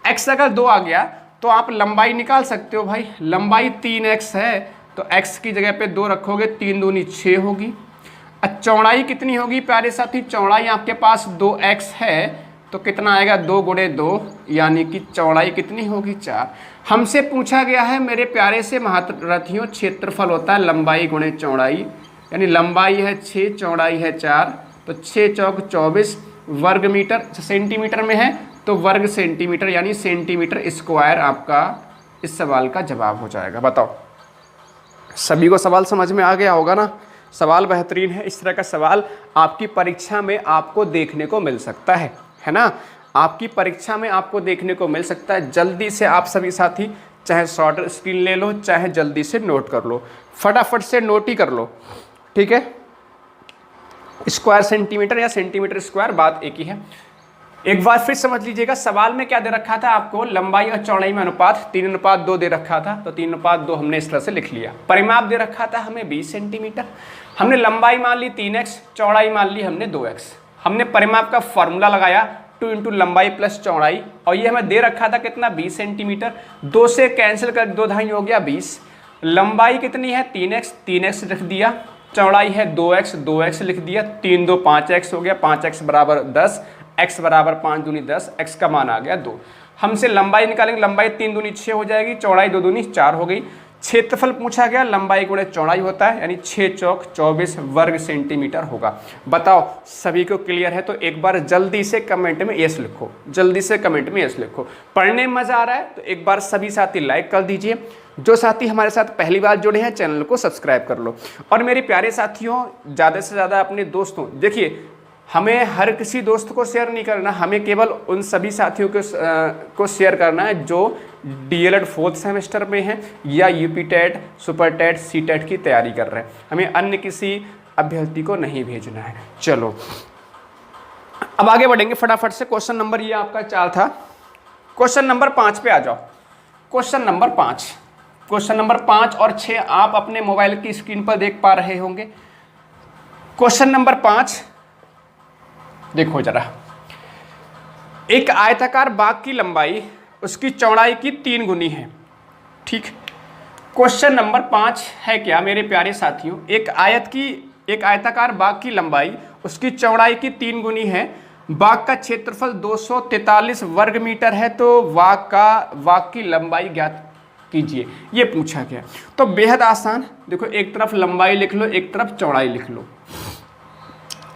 x अगर 2 आ गया तो आप लंबाई निकाल सकते हो भाई। लंबाई 3x है तो x की जगह पे 2 रखोगे, 3 दूनी 6 होगी। चौड़ाई कितनी होगी प्यारे साथी, चौड़ाई आपके पास 2x है तो कितना आएगा, 2 गुणे 2, यानी कि चौड़ाई कितनी होगी, 4। हमसे पूछा गया है मेरे प्यारे से महारथियों, क्षेत्रफल होता है लंबाई गुणे चौड़ाई, यानी लंबाई है 6, चौड़ाई है 4, तो 6 चौक 24 वर्ग मीटर, सेंटीमीटर में है तो वर्ग सेंटीमीटर, यानी सेंटीमीटर स्क्वायर आपका इस सवाल का जवाब हो जाएगा। बताओ सभी को सवाल समझ में आ गया होगा ना? सवाल बेहतरीन है। इस तरह का सवाल आपकी परीक्षा में आपको देखने को मिल सकता है ना? आपकी परीक्षा में आपको देखने को मिल सकता है। जल्दी से आप सभी साथी चाहे शॉर्ट स्क्रीन ले लो, चाहे जल्दी से नोट कर लो, फटाफट से नोट ही कर लो, ठीक है? स्क्वायर सेंटीमीटर या सेंटीमीटर स्क्वायर, बात एक ही है। एक बार फिर समझ लीजिएगा, सवाल में क्या दे रखा था आपको, लंबाई और चौड़ाई में अनुपात 3:2 दे रखा था, तो 3:2 हमने इस तरह से लिख लिया। परिमाप दे रखा था हमें 20 सेंटीमीटर, हमने लंबाई मान ली 3x, चौड़ाई मान ली हमने 2x। हमने परिमाप का फॉर्मूला लगाया 2 इंटू लंबाई प्लस चौड़ाई, और ये हमें दे रखा था कितना, 20 सेंटीमीटर। 2 से कैंसिल कर 2 ढाई हो गया 20। लंबाई कितनी है 3x, 3x रख दिया। चौड़ाई है 2x, 2x लिख दिया। 3 2 5x हो गया, 5x बराबर 10, x बराबर 5 दूनी 10, x का मान आ गया 2। हमसे लंबाई निकालेंगे, लंबाई 3 दूनी 6 हो जाएगी, चौड़ाई 2 दूनी 4 हो गई। क्षेत्रफल पूछा गया, लंबाई गुणे चौड़ाई होता है, यानी 6 चौक 24 वर्ग सेंटीमीटर होगा। बताओ सभी को क्लियर है? तो एक बार जल्दी से कमेंट में यस लिखो, जल्दी से कमेंट में यस लिखो। पढ़ने में मजा आ रहा है तो एक बार सभी साथी लाइक कर दीजिए। जो साथी हमारे साथ पहली बार जुड़े हैं चैनल को सब्सक्राइब कर लो। और मेरे प्यारे साथियों, ज़्यादा से ज़्यादा अपने दोस्तों, देखिए हमें हर किसी दोस्त को शेयर नहीं करना, हमें केवल उन सभी साथियों को शेयर करना है जो डीएलएड 4th सेमेस्टर में हैं या UP TET, super TET, C TET की तैयारी कर रहे हैं। हमें अन्य किसी अभ्यर्थी को नहीं भेजना है। चलो अब आगे बढ़ेंगे फटाफट से। क्वेश्चन नंबर ये आपका 4 था, क्वेश्चन नंबर 5 पे आ जाओ। क्वेश्चन नंबर 5 क्वेश्चन नंबर 5 और 6 आप अपने मोबाइल की स्क्रीन पर देख पा रहे होंगे। क्वेश्चन नंबर 5 देखो जरा, एक आयताकार बाग की लंबाई उसकी चौड़ाई की 3 गुनी है। ठीक, क्वेश्चन नंबर 5 है क्या मेरे प्यारे साथियों, एक आयताकार बाग की लंबाई उसकी चौड़ाई की 3 गुनी है, बाग का क्षेत्रफल 243 वर्ग मीटर है, तो बाग की लंबाई ज्ञात कीजिए, ये पूछा गया। तो बेहद आसान, देखो एक तरफ लंबाई लिख लो, एक तरफ चौड़ाई लिख लो।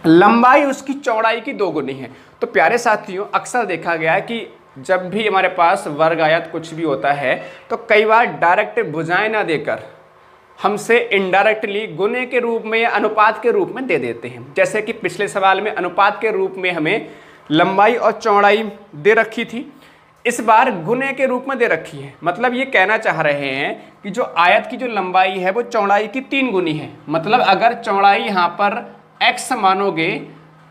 लंबाई उसकी चौड़ाई की 2 गुनी है। तो प्यारे साथियों, अक्सर देखा गया है कि जब भी हमारे पास वर्ग आयत कुछ भी होता है तो कई बार डायरेक्ट भुजाएं ना देकर हमसे इनडायरेक्टली गुने के रूप में या अनुपात के रूप में दे देते हैं। जैसे कि पिछले सवाल में अनुपात के रूप में हमें लंबाई और चौड़ाई दे रखी थी, इस बार गुने के रूप में दे रखी है। मतलब ये कहना चाह रहे हैं कि जो आयत की जो लंबाई है वो चौड़ाई की 3 गुनी है। मतलब अगर चौड़ाई यहाँ पर x मानोगे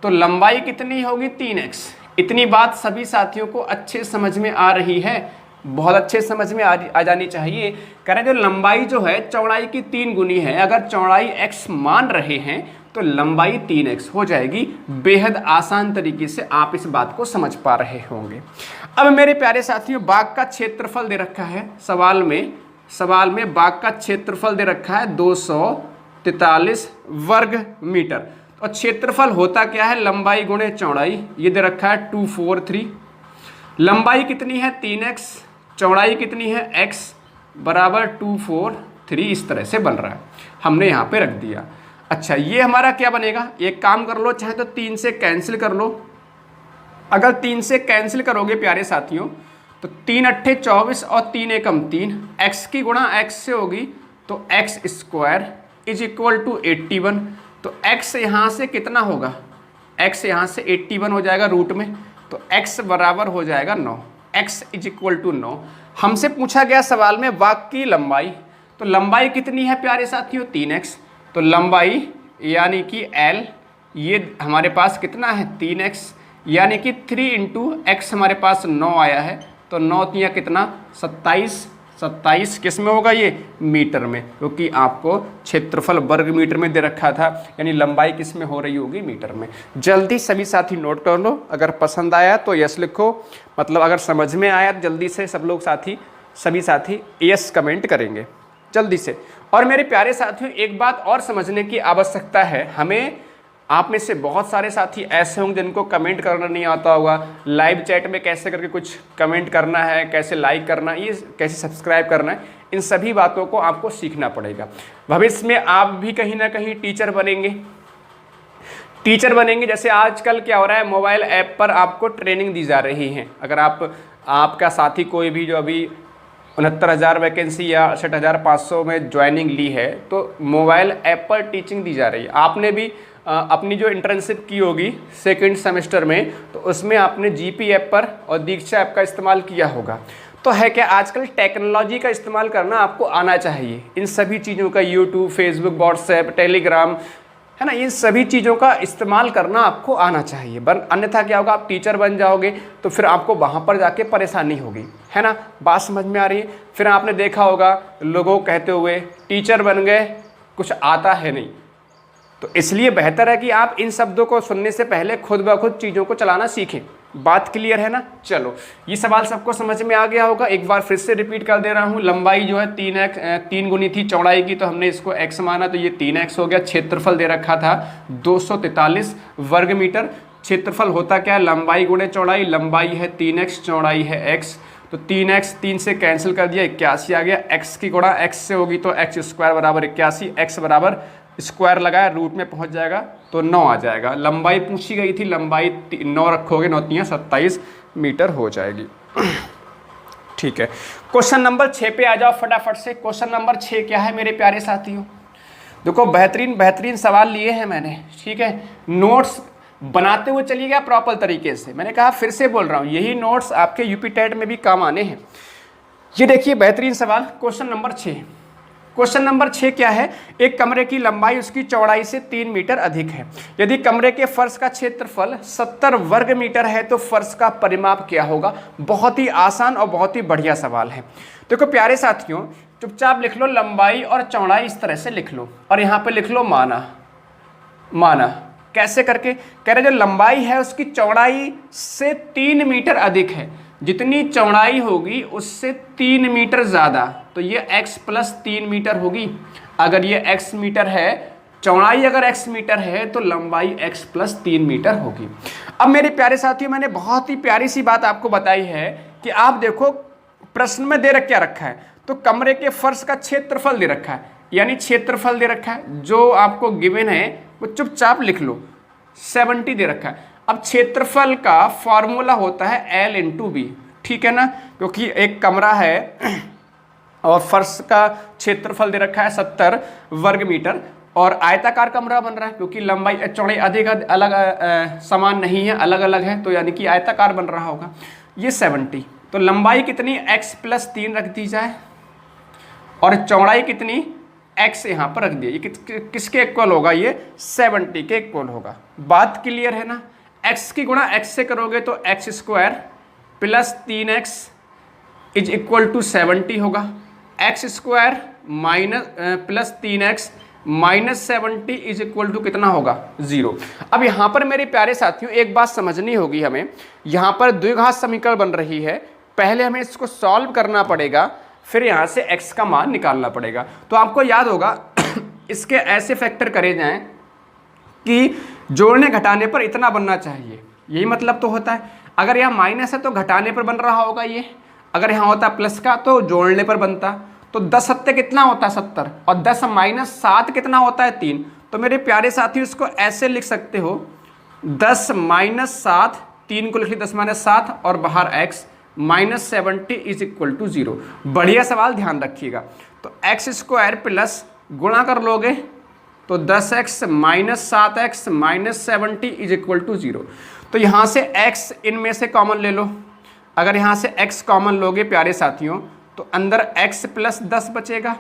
तो लंबाई कितनी होगी, 3x। इतनी बात सभी साथियों को अच्छे समझ में आ रही है, बहुत अच्छे समझ में आ जानी चाहिए। कह रहे हैं जो लंबाई जो है चौड़ाई की 3 गुनी है, अगर चौड़ाई x मान रहे हैं तो लंबाई 3x हो जाएगी। बेहद आसान तरीके से आप इस बात को समझ पा रहे होंगे। अब मेरे प्यारे साथियों, बाग का क्षेत्रफल दे रखा है सवाल में बाग का क्षेत्रफल दे रखा है 243 वर्ग मीटर। और क्षेत्रफल होता क्या है, लंबाई गुणे चौड़ाई, ये दे रखा है 243। लंबाई कितनी है 3x, चौड़ाई कितनी है x बराबर 243, इस तरह से बन रहा है, हमने यहाँ पे रख दिया। अच्छा, ये हमारा क्या बनेगा, एक काम कर लो, चाहे तो 3 से कैंसिल कर लो। अगर 3 से कैंसिल करोगे प्यारे साथियों तो 3 अट्ठे 24 और 3 एकम 3, x की गुणा x से होगी तो x square is equal to 81। तो x यहाँ से कितना होगा, x यहाँ से 81 हो जाएगा रूट में, तो x बराबर हो जाएगा 9, x इज इक्वल टू 9। हमसे पूछा गया सवाल में बाग की लंबाई, तो लंबाई कितनी है प्यारे साथियों 3x, तो लंबाई यानी कि L ये हमारे पास कितना है 3x, यानी कि 3 इंटू एक्स हमारे पास 9 आया है, तो 9 तिया कितना 27 किस में होगा ये मीटर में, क्योंकि आपको क्षेत्रफल वर्ग मीटर में दे रखा था, यानी लंबाई किस में हो रही होगी मीटर में। जल्दी सभी साथी नोट कर लो, अगर पसंद आया तो यस लिखो, मतलब अगर समझ में आया तो जल्दी से सभी साथी यस कमेंट करेंगे जल्दी से। और मेरे प्यारे साथियों, एक बात और समझने की आवश्यकता है हमें, आप में से बहुत सारे साथी ऐसे होंगे जिनको कमेंट करना नहीं आता होगा, लाइव चैट में कैसे करके कुछ कमेंट करना है, कैसे लाइक करना है, ये कैसे सब्सक्राइब करना है, इन सभी बातों को आपको सीखना पड़ेगा। भविष्य में आप भी कहीं ना कहीं टीचर बनेंगे। जैसे आजकल क्या हो रहा है, मोबाइल ऐप पर आपको ट्रेनिंग दी जा रही है। अगर आपका साथी कोई भी जो अभी 69,000 वैकेंसी या 68,500 में ज्वाइनिंग ली है, तो मोबाइल ऐप पर टीचिंग दी जा रही है। आपने भी अपनी जो इंटर्नशिप की होगी सेकंड सेमेस्टर में, तो उसमें आपने जीपी ऐप पर और दीक्षा ऐप का इस्तेमाल किया होगा। तो है क्या, आजकल टेक्नोलॉजी का इस्तेमाल करना आपको आना चाहिए। इन सभी चीज़ों का यूट्यूब, फेसबुक, व्हाट्सएप, टेलीग्राम है ना, इन सभी चीज़ों का इस्तेमाल करना आपको आना चाहिए। अन्यथा क्या होगा, आप टीचर बन जाओगे तो फिर आपको वहाँ पर जाके परेशानी होगी, है ना। बात समझ में आ रही है। फिर आपने देखा होगा लोगों कहते हुए टीचर बन गए, कुछ आता है नहीं। तो इसलिए बेहतर है कि आप इन शब्दों को सुनने से पहले खुद ब खुद चीज़ों को चलाना सीखें। बात क्लियर है ना। चलो, ये सवाल सबको समझ में आ गया होगा। एक बार फिर से रिपीट कर दे रहा हूँ। लंबाई जो है 3 गुनी थी चौड़ाई की, तो हमने इसको x माना, तो ये 3x हो गया। क्षेत्रफल दे रखा था 243 वर्ग मीटर। क्षेत्रफल होता क्या है, लंबाई गुणे चौड़ाई। लंबाई है 3x, चौड़ाई है x, तो 3x 3 से कैंसिल कर दिया, 81 आ गया। x की गुणा x से होगी तो x स्क्वायर बराबर 81, x बराबर स्क्वायर लगाया, रूट में पहुंच जाएगा तो 9 आ जाएगा। लंबाई पूछी गई थी, लंबाई 9 रखोगे, 9 तियां 27 मीटर हो जाएगी। ठीक है, क्वेश्चन नंबर 6 पे आ जाओ फटाफट से। क्वेश्चन नंबर 6 क्या है मेरे प्यारे साथियों, देखो बेहतरीन सवाल लिए हैं मैंने, ठीक है। नोट्स बनाते हुए चलिएगा प्रॉपर तरीके से। मैंने कहा फिर से बोल रहा हूँ, यही नोट्स आपके यूपी टेट में भी काम आने हैं। ये देखिए बेहतरीन सवाल, क्वेश्चन नंबर 6। क्वेश्चन नंबर 6 क्या है, एक कमरे की लंबाई उसकी चौड़ाई से 3 मीटर अधिक है। यदि कमरे के फर्श का क्षेत्रफल 70 वर्ग मीटर है तो फर्श का परिमाप क्या होगा। बहुत ही आसान और बहुत ही बढ़िया सवाल है। देखो प्यारे साथियों, चुपचाप लिख लो लंबाई और चौड़ाई, इस तरह से लिख लो और यहाँ पे लिख लो माना। कैसे करके? कह रहे जो लंबाई है उसकी चौड़ाई से 3 मीटर अधिक है, जितनी चौड़ाई होगी उससे 3 मीटर ज़्यादा, तो ये x प्लस 3 मीटर होगी। अगर ये x मीटर है, चौड़ाई अगर x मीटर है तो लंबाई x प्लस 3 मीटर होगी। अब मेरे प्यारे साथियों, मैंने बहुत ही प्यारी सी बात आपको बताई है कि आप देखो प्रश्न में दे क्या रखा है, तो कमरे के फर्श का क्षेत्रफल दे रखा है, यानी क्षेत्रफल दे रखा है, जो आपको गिवन है वो चुपचाप लिख लो, 70 दे रखा है। अब क्षेत्रफल का फॉर्मूला होता है L इंटू बी, ठीक है ना, क्योंकि एक कमरा है और फर्श का क्षेत्रफल दे रखा है 70 वर्ग मीटर और आयताकार कमरा बन रहा है, क्योंकि लंबाई चौड़ाई अधिक अलग समान नहीं है, अलग अलग है, तो यानी कि आयताकार बन रहा होगा। ये 70, तो लंबाई कितनी x प्लस 3 रख दी जाए और चौड़ाई कितनी x यहाँ पर रख दिया। ये किसके इक्वल होगा? ये 70 के इक्वल होगा। बात क्लियर है ना? x की गुणा x से करोगे तो x square plus 3x is equal to 70 होगा। x square minus plus 3x minus 70 is equal to कितना होगा? 0। अब यहाँ पर मेरे प्यारे साथियों एक बात समझनी होगी हमें, यहाँ पर द्विघात समीकरण बन रही है, पहले हमें इसको सॉल्व करना पड़ेगा, फिर यहाँ से x का मान निकालना पड़ेगा। तो आपको याद होगा इसके ऐसे फैक्टर करे जाएं कि जोड़ने घटाने पर इतना बनना चाहिए, यही मतलब तो होता है। अगर यहाँ माइनस है तो घटाने पर बन रहा होगा ये, अगर यहाँ होता प्लस का तो जोड़ने पर बनता। तो 10 सत्ते कितना होता है? 70, और 10 माइनस 7 कितना होता है? 3। तो मेरे प्यारे साथियों इसको ऐसे लिख सकते हो, 10 माइनस 7, 3 को लिख ली 10 माइनस 7 और बाहर x minus 70 is equal to 0। बढ़िया सवाल, ध्यान रखिएगा। तो x स्क्वायर प्लस गुणा कर लोगे तो 10x minus 7x minus 70 is equal to 0। तो यहाँ से x इनमें से कॉमन ले लो, अगर यहाँ से x कॉमन लोगे प्यारे साथियों तो अंदर x प्लस 10 बचेगा,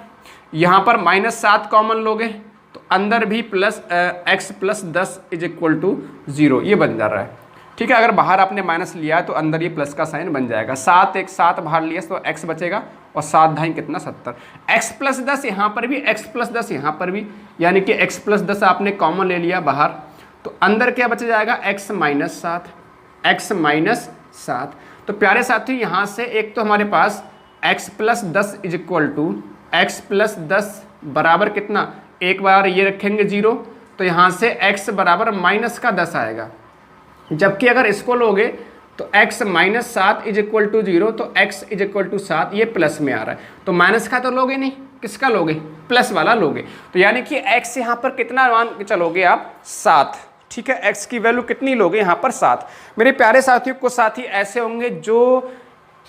यहाँ पर माइनस 7 कॉमन लोगे तो अंदर भी plus x plus 10 is equal to 0, ये बन जा रहा है, ठीक है। अगर बाहर आपने माइनस लिया तो अंदर ये प्लस का साइन बन जाएगा। 7 एक 7 बाहर लिया तो x बचेगा और 7 ढाई कितना 70। x प्लस 10 यहाँ पर भी, x प्लस 10 यहाँ पर भी, यानी कि x प्लस 10 आपने कॉमन ले लिया बाहर, तो अंदर क्या बच जाएगा? x minus 7, x minus 7। तो प्यारे साथियों यहाँ से एक तो हमारे पास x plus 10 is equal to x plus 10 बराबर कितना? एक बार ये रखेंगे 0, तो यहाँ से x बराबर माइनस का 10 आएगा, जबकि अगर इसको लोगे तो x minus 7 is equal to 0, तो x इज इक्वल टू 7, ये प्लस में आ रहा है, तो माइनस का तो लोगे नहीं, किसका लोगे? प्लस वाला लोगे। तो यानी कि x यहाँ पर कितना मान के चलोगे आप? 7, ठीक है। x की वैल्यू कितनी लोगे? यहाँ पर 7। मेरे प्यारे साथियों, कुछ साथी ऐसे होंगे जो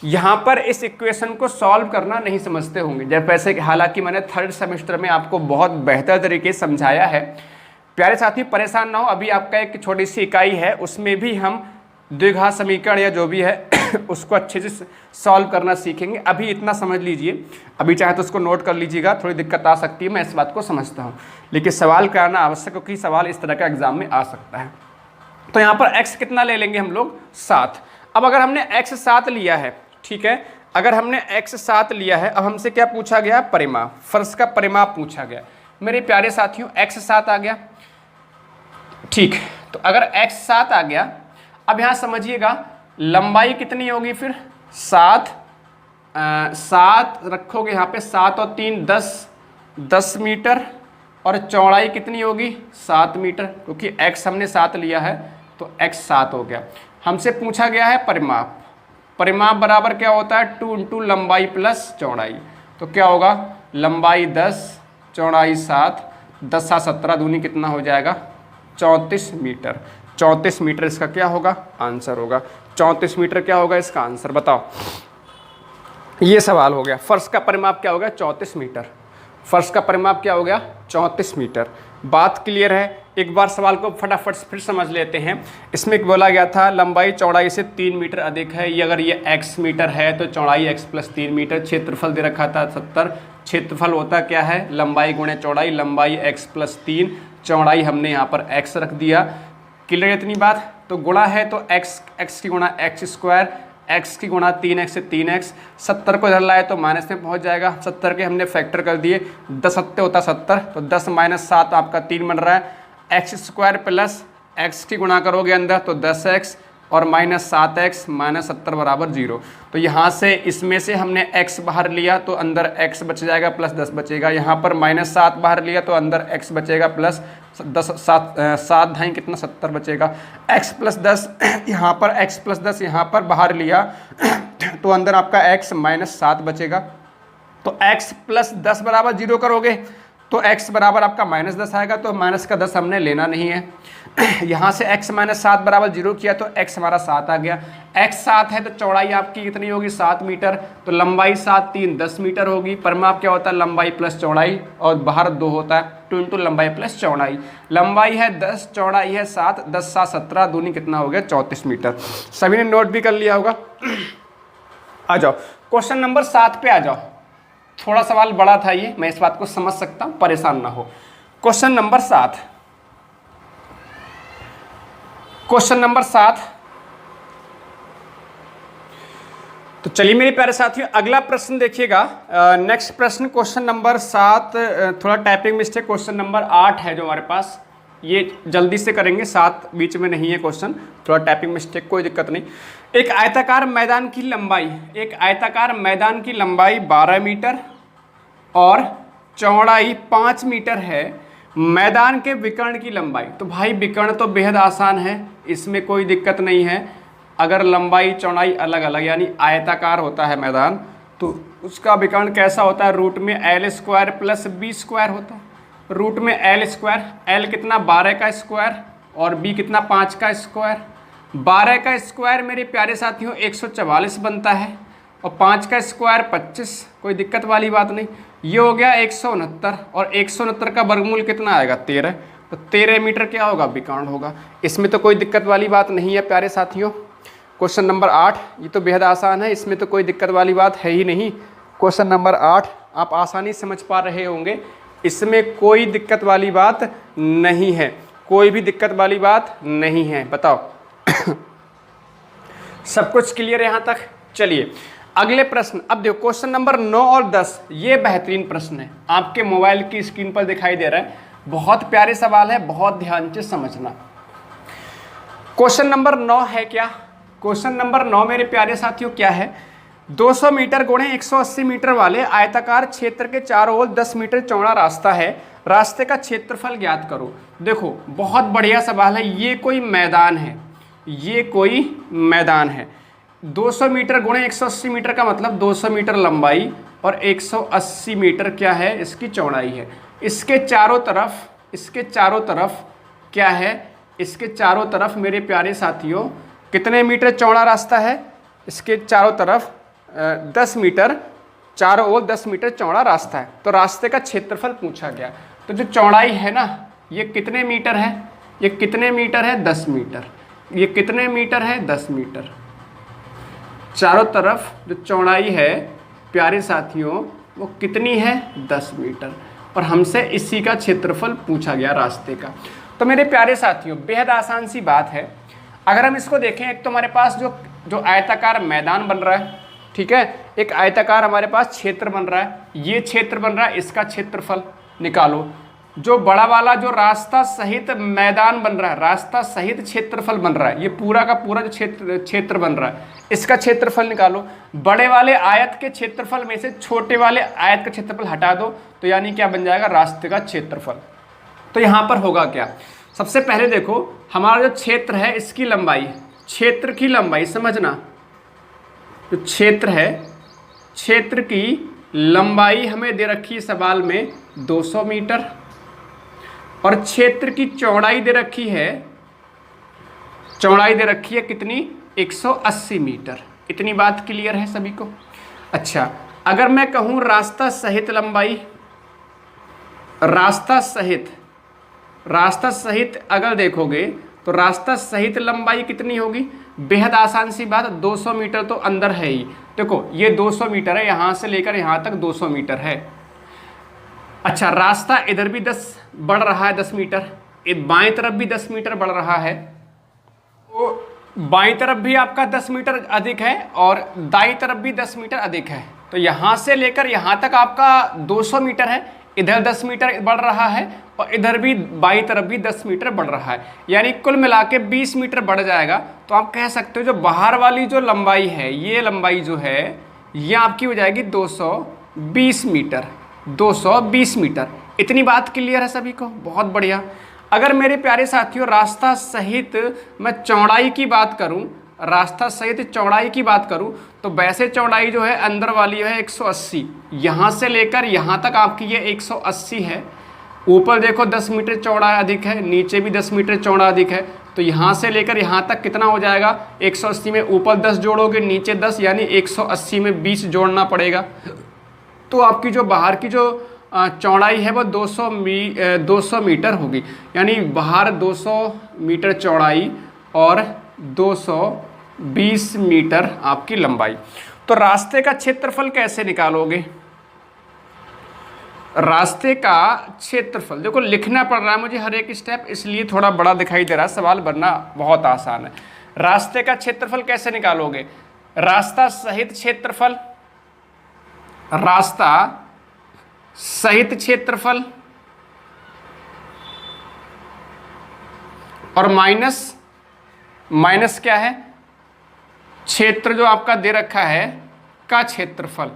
यहाँ पर इस इक्वेशन को सॉल्व करना नहीं समझते होंगे, जब वैसे हालांकि मैंने 3rd सेमेस्टर में आपको बहुत बेहतर तरीके से समझाया है। प्यारे साथी परेशान ना हो, अभी आपका एक छोटी सी इकाई है, उसमें भी हम द्विघात समीकरण या जो भी है उसको अच्छे से सॉल्व करना सीखेंगे। अभी इतना समझ लीजिए, अभी चाहे तो उसको नोट कर लीजिएगा, थोड़ी दिक्कत आ सकती है, मैं इस बात को समझता हूँ, लेकिन सवाल कराना आवश्यक है, क्योंकि सवाल इस तरह का एग्जाम में आ सकता है। तो यहाँ पर x कितना ले लेंगे हम लोग? 7। अब अगर हमने x 7 लिया है, ठीक है, अगर हमने x 7 लिया है, अब हमसे क्या पूछा गया? परिमाप, फर्श का परिमाप पूछा गया। मेरे प्यारे साथियों x 7 आ गया, ठीक। तो अगर x 7 आ गया, अब यहाँ समझिएगा लंबाई कितनी होगी फिर? 7 रखोगे यहाँ पे, 7 और 3 10 मीटर, और चौड़ाई कितनी होगी? 7 मीटर, क्योंकि x हमने 7 लिया है तो x 7 हो गया। हमसे पूछा गया है परिमाप, परिमाप बराबर क्या होता है? 2 इंटू लंबाई प्लस चौड़ाई, तो क्या होगा? लंबाई 10 चौड़ाई 7, 10 7 17 दूनी कितना हो जाएगा? 34 मीटर। 34 मीटर इसका क्या होगा? आंसर होगा। 34 मीटर क्या होगा इसका आंसर? बताओ। ये सवाल हो गया। फर्श का परिमाप क्या हो गया? 34 मीटर। फर्श का परिमाप क्या हो गया? 34 मीटर। बात क्लियर है? एक बार सवाल को फटाफट फिर समझ लेते हैं। इसमें बोला गया था लंबाई चौड़ाई से 3 मीटर अधिक है। ये अगर ये x मीटर है तो चौड़ाई x प्लस 3 मीटर। क्षेत्रफल दे रखा था 70। क्षेत्रफल होता क्या है? लंबाई गुणे चौड़ाई। लंबाई x प्लस 3, चौड़ाई हमने यहाँ पर x रख दिया। क्लियर इतनी बात? तो गुणा है तो x की गुणा x स्क्वायर, x की गुणा 3x से 3x, 70 को इधर लाए तो माइनस में पहुंच जाएगा, 70 के हमने फैक्टर कर दिए, 10 सत्ते होता 70, तो 10 माइनस 7 आपका 3 बन रहा है, एक्स स्क्वायर प्लस x की गुणा करोगे अंदर तो 10x और माइनस 7x माइनस 70 बराबर 0। तो यहाँ से इसमें से हमने x बाहर लिया तो अंदर x बच जाएगा प्लस 10 बचेगा, यहाँ पर माइनस 7 बाहर लिया तो अंदर x बचेगा प्लस 10, 7 ढाई कितना 70 बचेगा, x प्लस 10 यहाँ पर x प्लस 10 यहाँ पर बाहर लिया तो अंदर आपका x माइनस 7 बचेगा। तो x प्लस 10 बराबर 0 करोगे तो x बराबर आपका माइनस 10 आएगा, तो माइनस का 10 हमने लेना नहीं है। यहाँ से x माइनस 7 बराबर 0 किया तो x हमारा 7 आ गया, x 7 है तो चौड़ाई आपकी कितनी होगी 7 मीटर, तो लंबाई 7 3 10 मीटर होगी। परिमाप क्या होता है लंबाई प्लस चौड़ाई, और बाहर 2 होता है, 2 इंटू लंबाई प्लस चौड़ाई। लंबाई है 10, चौड़ाई है 7, 10 7 17, दूनी कितना हो गया 34 मीटर। सभी ने नोट भी कर लिया होगा। आ जाओ क्वेश्चन नंबर 7 पे आ जाओ। थोड़ा सवाल बड़ा था ये, मैं इस बात को समझ सकता हूं, परेशान ना हो। Question number 7, question number 7। तो चलिए मेरे प्यारे साथियों अगला प्रश्न देखिएगा। नेक्स्ट प्रश्न क्वेश्चन नंबर 7, थोड़ा टाइपिंग मिस्टेक, क्वेश्चन नंबर 8 है जो हमारे पास, ये जल्दी से करेंगे, 7 बीच में नहीं है क्वेश्चन, थोड़ा टाइपिंग मिस्टेक, कोई दिक्कत नहीं। एक आयताकार मैदान की लंबाई, एक आयताकार मैदान की लंबाई 12 मीटर और चौड़ाई 5 मीटर है। मैदान के विकर्ण की लंबाई, तो भाई विकर्ण तो बेहद आसान है, इसमें कोई दिक्कत नहीं है। अगर लंबाई चौड़ाई अलग अलग यानी आयताकार होता है मैदान, तो उसका विकर्ण कैसा होता है, रूट में L square plus B square होता है। रूट में एल स्क्वायर, एल कितना 12 का स्क्वायर और बी कितना 5 का स्क्वायर। 12 का स्क्वायर मेरे प्यारे साथियों 144 बनता है और 5 का स्क्वायर 25, कोई दिक्कत वाली बात नहीं। ये हो गया 169 और 169 का वर्गमूल कितना आएगा 13, तो 13 मीटर क्या होगा विकर्ण होगा। इसमें तो कोई दिक्कत वाली बात नहीं है प्यारे साथियों। क्वेश्चन नंबर 8 ये तो बेहद आसान है, इसमें तो कोई दिक्कत वाली बात है ही नहीं। क्वेश्चन नंबर 8 आप आसानी से समझ पा रहे होंगे, इसमें कोई दिक्कत वाली बात नहीं है, कोई भी दिक्कत वाली बात नहीं है। बताओ सब कुछ क्लियर है यहाँ तक। चलिए अगले प्रश्न, अब देखो क्वेश्चन नंबर 9 और 10, ये बेहतरीन प्रश्न है, आपके मोबाइल की स्क्रीन पर दिखाई दे रहा है, बहुत प्यारे सवाल है, बहुत ध्यान से समझना। क्वेश्चन नंबर 9 है क्या, क्वेश्चन नंबर 9 मेरे प्यारे साथियों क्या है, 200 मीटर गुणे 180 मीटर वाले आयताकार क्षेत्र के चारों ओर 10 मीटर चौड़ा रास्ता है, रास्ते का क्षेत्रफल ज्ञात करो। देखो बहुत बढ़िया सवाल है, ये कोई मैदान है, ये कोई मैदान है। 200 मीटर गुणे 180 मीटर का मतलब 200 मीटर लंबाई और 180 मीटर क्या है इसकी चौड़ाई है। इसके चारों तरफ, इसके चारों तरफ क्या है, इसके चारों तरफ मेरे प्यारे साथियों कितने मीटर चौड़ा रास्ता है, इसके चारों तरफ 10 मीटर, चारों ओर 10 मीटर चौड़ा रास्ता है। तो रास्ते का क्षेत्रफल पूछा गया, तो जो चौड़ाई है ना ये कितने मीटर है, ये कितने मीटर है 10 मीटर, ये कितने मीटर है 10 मीटर। चारों तरफ जो चौड़ाई है प्यारे साथियों वो कितनी है 10 मीटर, और हमसे इसी का क्षेत्रफल पूछा गया रास्ते का। तो मेरे प्यारे साथियों बेहद आसान सी बात है। अगर हम इसको देखें, एक तो हमारे पास जो आयताकार मैदान बन रहा है, ठीक है, एक आयताकार हमारे पास क्षेत्र बन रहा है, ये क्षेत्र बन रहा है, इसका क्षेत्रफल निकालो। जो बड़ा वाला जो रास्ता सहित मैदान बन रहा है, रास्ता सहित क्षेत्रफल बन रहा है, ये पूरा का पूरा जो क्षेत्र बन रहा है, इसका क्षेत्रफल निकालो। बड़े वाले आयत के क्षेत्रफल में से छोटे वाले आयत का क्षेत्रफल हटा दो, तो यानी क्या बन जाएगा रास्ते का क्षेत्रफल। तो यहाँ पर होगा क्या, सबसे पहले देखो हमारा जो क्षेत्र है इसकी लंबाई, क्षेत्र की लंबाई समझना, जो क्षेत्र है क्षेत्र की लंबाई हमें दे रखी है सवाल में 200 मीटर और क्षेत्र की चौड़ाई दे रखी है, चौड़ाई दे रखी है कितनी 180 मीटर। इतनी बात क्लियर है सभी को। अच्छा अगर मैं कहूँ रास्ता सहित लंबाई, रास्ता सहित अगर देखोगे तो रास्ता सहित लंबाई कितनी होगी, बेहद आसान सी बात, 200 मीटर तो अंदर है ही। देखो ये 200 मीटर है, यहाँ से लेकर यहाँ तक 200 मीटर है। अच्छा रास्ता इधर भी 10 बढ़ रहा है 10 मीटर, बाएं तरफ भी 10 मीटर बढ़ रहा है, तो बाईं तरफ भी आपका 10 मीटर अधिक है और दाईं तरफ भी 10 मीटर अधिक है। तो यहाँ से लेकर यहाँ तक आपका 200 मीटर है, इधर 10 मीटर बढ़ रहा है और इधर भी बाईं तरफ भी 10 मीटर बढ़ रहा है, यानी कुल मिला के 20 मीटर बढ़ जाएगा। तो आप कह सकते हो जो बाहर वाली जो लंबाई है, ये लंबाई जो है ये आपकी हो जाएगी 220 मीटर। 220 मीटर। इतनी बात क्लियर है सभी को? बहुत बढ़िया। अगर मेरे प्यारे साथियों रास्ता सहित मैं चौड़ाई की बात करूं, रास्ता सहित चौड़ाई की बात करूं, तो वैसे चौड़ाई जो है अंदर वाली है 180, यहाँ से लेकर यहाँ तक आपकी ये 180 है। ऊपर देखो 10 मीटर चौड़ा अधिक है, नीचे भी 10 मीटर चौड़ा अधिक है। तो यहाँ से लेकर यहाँ तक कितना हो जाएगा? 180 में मीटर 10 जोड़ोगे, नीचे 10, यानी 180 में 20 जोड़ना पड़ेगा। तो आपकी जो बाहर की जो चौड़ाई है वो 200 मीटर होगी, यानी बाहर 200 मीटर चौड़ाई और 220 मीटर आपकी लंबाई। तो रास्ते का क्षेत्रफल कैसे निकालोगे? रास्ते का क्षेत्रफल देखो लिखना पड़ रहा है मुझे हर एक स्टेप, इसलिए थोड़ा बड़ा दिखाई दे रहा है सवाल, वरना बहुत आसान है। रास्ते का क्षेत्रफल कैसे निकालोगे? रास्ता सहित क्षेत्रफल, रास्ता सहित क्षेत्रफल और माइनस क्या है? क्षेत्र जो आपका दे रखा है का क्षेत्रफल।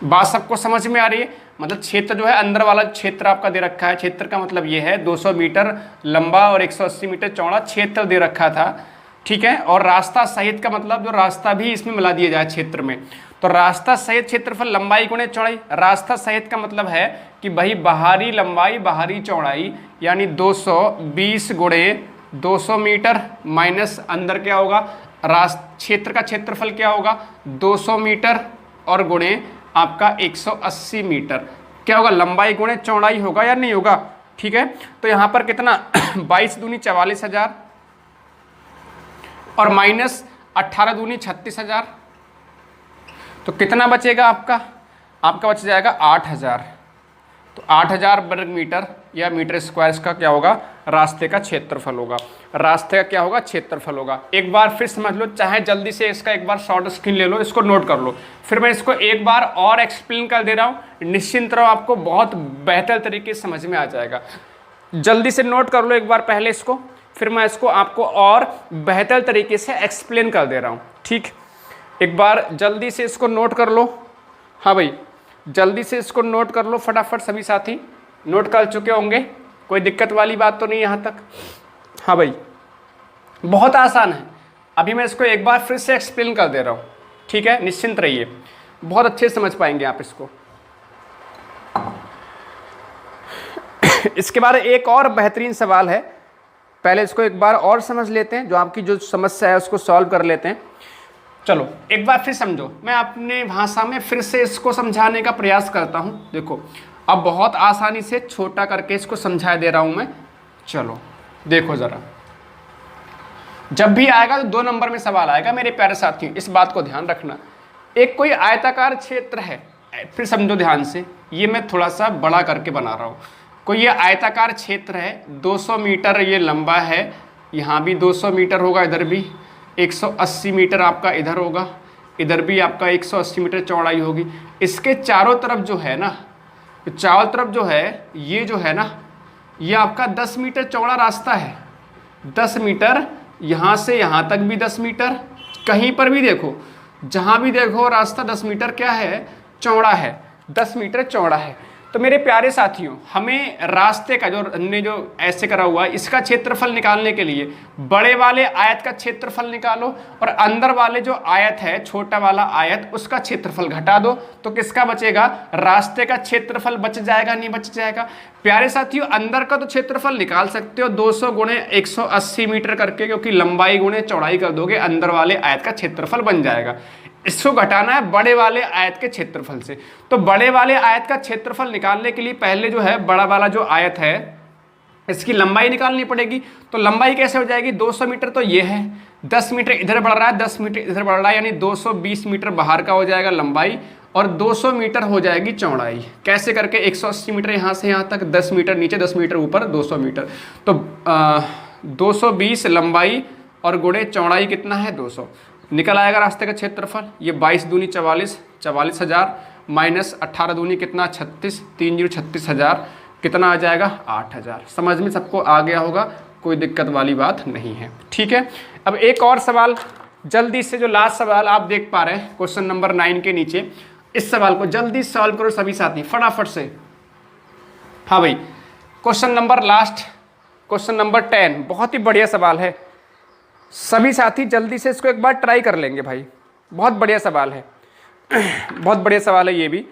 बात सबको समझ में आ रही है? मतलब क्षेत्र जो है अंदर वाला क्षेत्र आपका दे रखा है, क्षेत्र का मतलब ये है 200 मीटर लंबा और 180 मीटर चौड़ा क्षेत्र दे रखा था, ठीक है। और रास्ता सहित का मतलब जो रास्ता भी इसमें मिला दिया जाए क्षेत्र में। तो रास्ता सहित क्षेत्रफल लंबाई गुणे चौड़ाई। रास्ता सहित का मतलब है कि भाई बाहरी लंबाई बाहरी चौड़ाई, यानी 220 गुणे 200 मीटर माइनस अंदर क्या होगा? क्षेत्र का क्षेत्रफल क्या होगा? 200 मीटर और गुणे आपका 180 मीटर। क्या होगा? लंबाई गुणे चौड़ाई होगा या नहीं होगा? ठीक है। तो यहाँ पर कितना 22 दूनी 44,000 और माइनस 18 दूनी 36,000। तो कितना बचेगा आपका? आपका बच जाएगा 8,000। तो 8,000 वर्ग मीटर या मीटर स्क्वायर इसका क्या होगा? रास्ते का क्षेत्रफल होगा। रास्ते का क्या होगा? क्षेत्रफल होगा। एक बार फिर समझ लो, चाहे जल्दी से इसका एक बार शॉर्ट स्क्रीन ले लो, इसको नोट कर लो, फिर मैं इसको एक बार और एक्सप्लेन कर दे रहा हूँ। निश्चिंत रहो, आपको बहुत बेहतर तरीके से समझ में आ जाएगा। जल्दी से नोट कर लो एक बार पहले इसको, फिर मैं इसको आपको और बेहतर तरीके से एक्सप्लेन कर दे रहा हूँ। ठीक, एक बार जल्दी से इसको नोट कर लो। हाँ भाई, जल्दी से इसको नोट कर लो फटाफट। सभी साथी नोट कर चुके होंगे, कोई दिक्कत वाली बात तो नहीं यहाँ तक? हाँ भाई, बहुत आसान है। अभी मैं इसको एक बार फिर से एक्सप्लेन कर दे रहा हूँ, ठीक है। निश्चिंत रहिए, बहुत अच्छे से समझ पाएंगे आप इसको। इसके बाद एक और बेहतरीन सवाल है, पहले इसको एक बार और समझ लेते हैं, जो आपकी जो समस्या है उसको सॉल्व कर लेते हैं। चलो एक बार फिर समझो, मैं अपने भाषा में फिर से इसको समझाने का प्रयास करता हूँ। देखो अब बहुत आसानी से छोटा करके इसको समझा दे रहा हूँ मैं। चलो देखो ज़रा, जब भी आएगा तो 2 नंबर में सवाल आएगा मेरे प्यारे साथियों, इस बात को ध्यान रखना। एक कोई आयताकार क्षेत्र है, फिर समझो ध्यान से, ये मैं थोड़ा सा बड़ा करके बना रहा हूँ। कोई ये आयताकार क्षेत्र है, 200 मीटर ये लंबा है, यहाँ भी 200 मीटर होगा, इधर भी 180 मीटर आपका इधर होगा, इधर भी आपका 180 मीटर चौड़ाई होगी। इसके चारों तरफ जो है ना, चारों तरफ जो है ये जो है ना, ये आपका 10 मीटर चौड़ा रास्ता है। 10 मीटर, यहाँ से यहाँ तक भी 10 मीटर, कहीं पर भी देखो, जहाँ भी देखो रास्ता 10 मीटर क्या है? चौड़ा है, 10 मीटर चौड़ा है। तो मेरे प्यारे साथियों, हमें रास्ते का जो हमने जो ऐसे करा हुआ है इसका क्षेत्रफल निकालने के लिए बड़े वाले आयत का क्षेत्रफल निकालो और अंदर वाले जो आयत है, छोटा वाला आयत, उसका क्षेत्रफल घटा दो, तो किसका बचेगा? रास्ते का क्षेत्रफल बच जाएगा, नहीं बच जाएगा? प्यारे साथियों, अंदर का तो क्षेत्रफल निकाल सकते हो 200 गुणे 180 मीटर करके, क्योंकि लंबाई गुणे चौड़ाई कर दोगे, अंदर वाले आयत का क्षेत्रफल बन जाएगा। इसको घटाना है बड़े वाले आयत के क्षेत्रफल से। तो बड़े वाले आयत का क्षेत्रफल निकालने के लिए पहले जो है बड़ा वाला जो आयत है इसकी लंबाई निकालनी पड़ेगी। तो लंबाई कैसे हो जाएगी? 200 मीटर तो ये है, 10 मीटर इधर बढ़ रहा है, 10 मीटर इधर बढ़ रहा है, यानी 220 मीटर बाहर का हो जाएगा लंबाई और 200 मीटर हो जाएगी चौड़ाई। कैसे करके? 180 मीटर यहाँ से यहाँ तक, 10 मीटर नीचे, 10 मीटर ऊपर, 200 मीटर। तो 220 लंबाई और गुणे चौड़ाई कितना है 200, निकल आएगा रास्ते का क्षेत्रफल। ये 22 दूनी 44, 44,000 माइनस 18 दूनी कितना 36, 30 36,000 कितना आ जाएगा 8,000। समझ में सबको आ गया होगा, कोई दिक्कत वाली बात नहीं है। ठीक है, अब एक और सवाल जल्दी से, जो लास्ट सवाल आप देख पा रहे हैं क्वेश्चन नंबर 9 के नीचे, इस सवाल को जल्दी सॉल्व करो सभी साथी फटाफट से। हाँ भाई, question number last, question number 10, बहुत ही बढ़िया सवाल है। सभी साथी जल्दी से इसको एक बार ट्राई कर लेंगे भाई, बहुत बढ़िया सवाल है, बहुत बढ़िया सवाल है ये भी।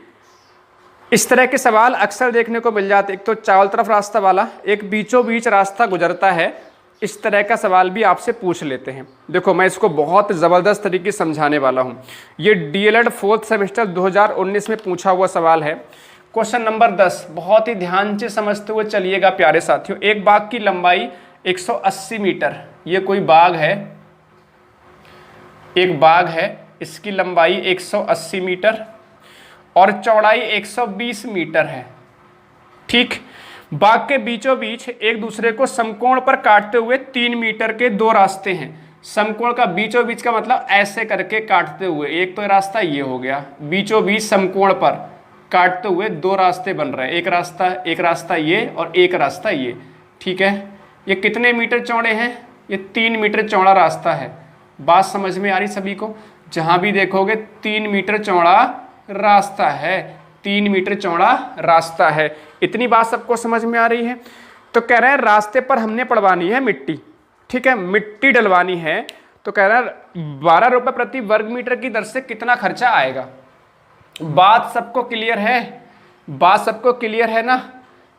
इस तरह के सवाल अक्सर देखने को मिल जाते, एक तो चारों तरफ रास्ता वाला, एक बीचों बीच रास्ता गुजरता है, इस तरह का सवाल भी आपसे पूछ लेते हैं। देखो मैं इसको बहुत ज़बरदस्त तरीके से समझाने वाला हूँ। ये डीएलएड 4th सेमेस्टर 2019 में पूछा हुआ सवाल है। क्वेश्चन नंबर 10, बहुत ही ध्यान से समझते हुए चलिएगा प्यारे साथियों। एक बाग की लंबाई 180 मीटर, ये कोई बाग है, एक बाग है, इसकी लंबाई 180 मीटर और चौड़ाई 120 मीटर है। ठीक, बाग के बीचों बीच एक दूसरे को समकोण पर काटते हुए 3 मीटर के 2 रास्ते हैं। समकोण का बीचों बीच का मतलब ऐसे करके काटते हुए, एक तो रास्ता ये हो गया, बीचों बीच समकोण पर काटते हुए 2 रास्ते बन रहे हैं, एक रास्ता ये और एक रास्ता ये। ठीक है, ये कितने मीटर चौड़े हैं, ये 3 मीटर चौड़ा रास्ता है। बात समझ में आ रही सभी को, जहां भी देखोगे 3 मीटर चौड़ा रास्ता है, 3 मीटर चौड़ा रास्ता है। इतनी बात सबको समझ में आ रही है। तो कह रहे हैं रास्ते पर हमने पड़वानी है मिट्टी। ठीक है, मिट्टी डलवानी है, तो कह रहा है 12 रुपये प्रति वर्ग मीटर की दर से कितना खर्चा आएगा। बात सबको क्लियर है, बात सबको क्लियर है ना।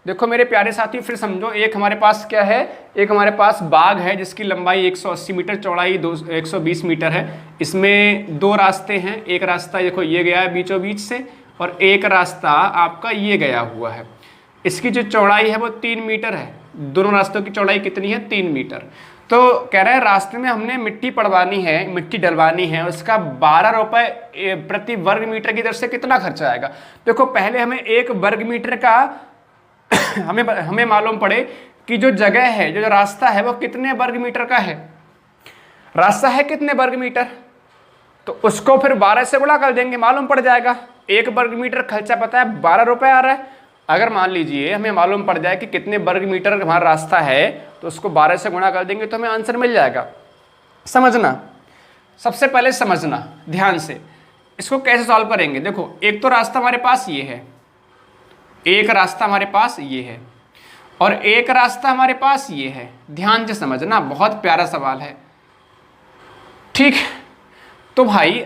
देखो मेरे प्यारे साथी फिर समझो, एक हमारे पास क्या है, एक हमारे पास बाग है जिसकी लंबाई 180 मीटर, चौड़ाई 120 मीटर है। इसमें 2 रास्ते हैं, एक रास्ता देखो ये गया है बीचों बीच से और एक रास्ता आपका ये गया हुआ है। इसकी जो चौड़ाई है वो 3 मीटर है, दोनों रास्तों की चौड़ाई कितनी है 3 मीटर। तो कह रहे हैं रास्ते में हमने मिट्टी पड़वानी है, मिट्टी डलवानी है, उसका 12 रुपये प्रति वर्ग मीटर की दर से कितना खर्चा आएगा। देखो पहले हमें 1 वर्ग मीटर का हमें मालूम पड़े कि जो जगह है, जो रास्ता है वो कितने वर्ग मीटर का है, रास्ता है कितने वर्ग मीटर, तो उसको फिर 12 से गुणा कर देंगे, मालूम पड़ जाएगा। 1 वर्ग मीटर खर्चा पता है 12 रुपये आ रहा है। अगर मान लीजिए हमें मालूम पड़ जाए कि कितने वर्ग मीटर हमारा रास्ता है, तो उसको 12 से गुणा कर देंगे तो हमें आंसर मिल जाएगा। समझना, सबसे पहले समझना ध्यान से, इसको कैसे सॉल्व करेंगे। देखो एक तो रास्ता हमारे पास ये है, एक रास्ता हमारे पास ये है और एक रास्ता हमारे पास ये है। ध्यान से समझना, बहुत प्यारा सवाल है। ठीक, तो भाई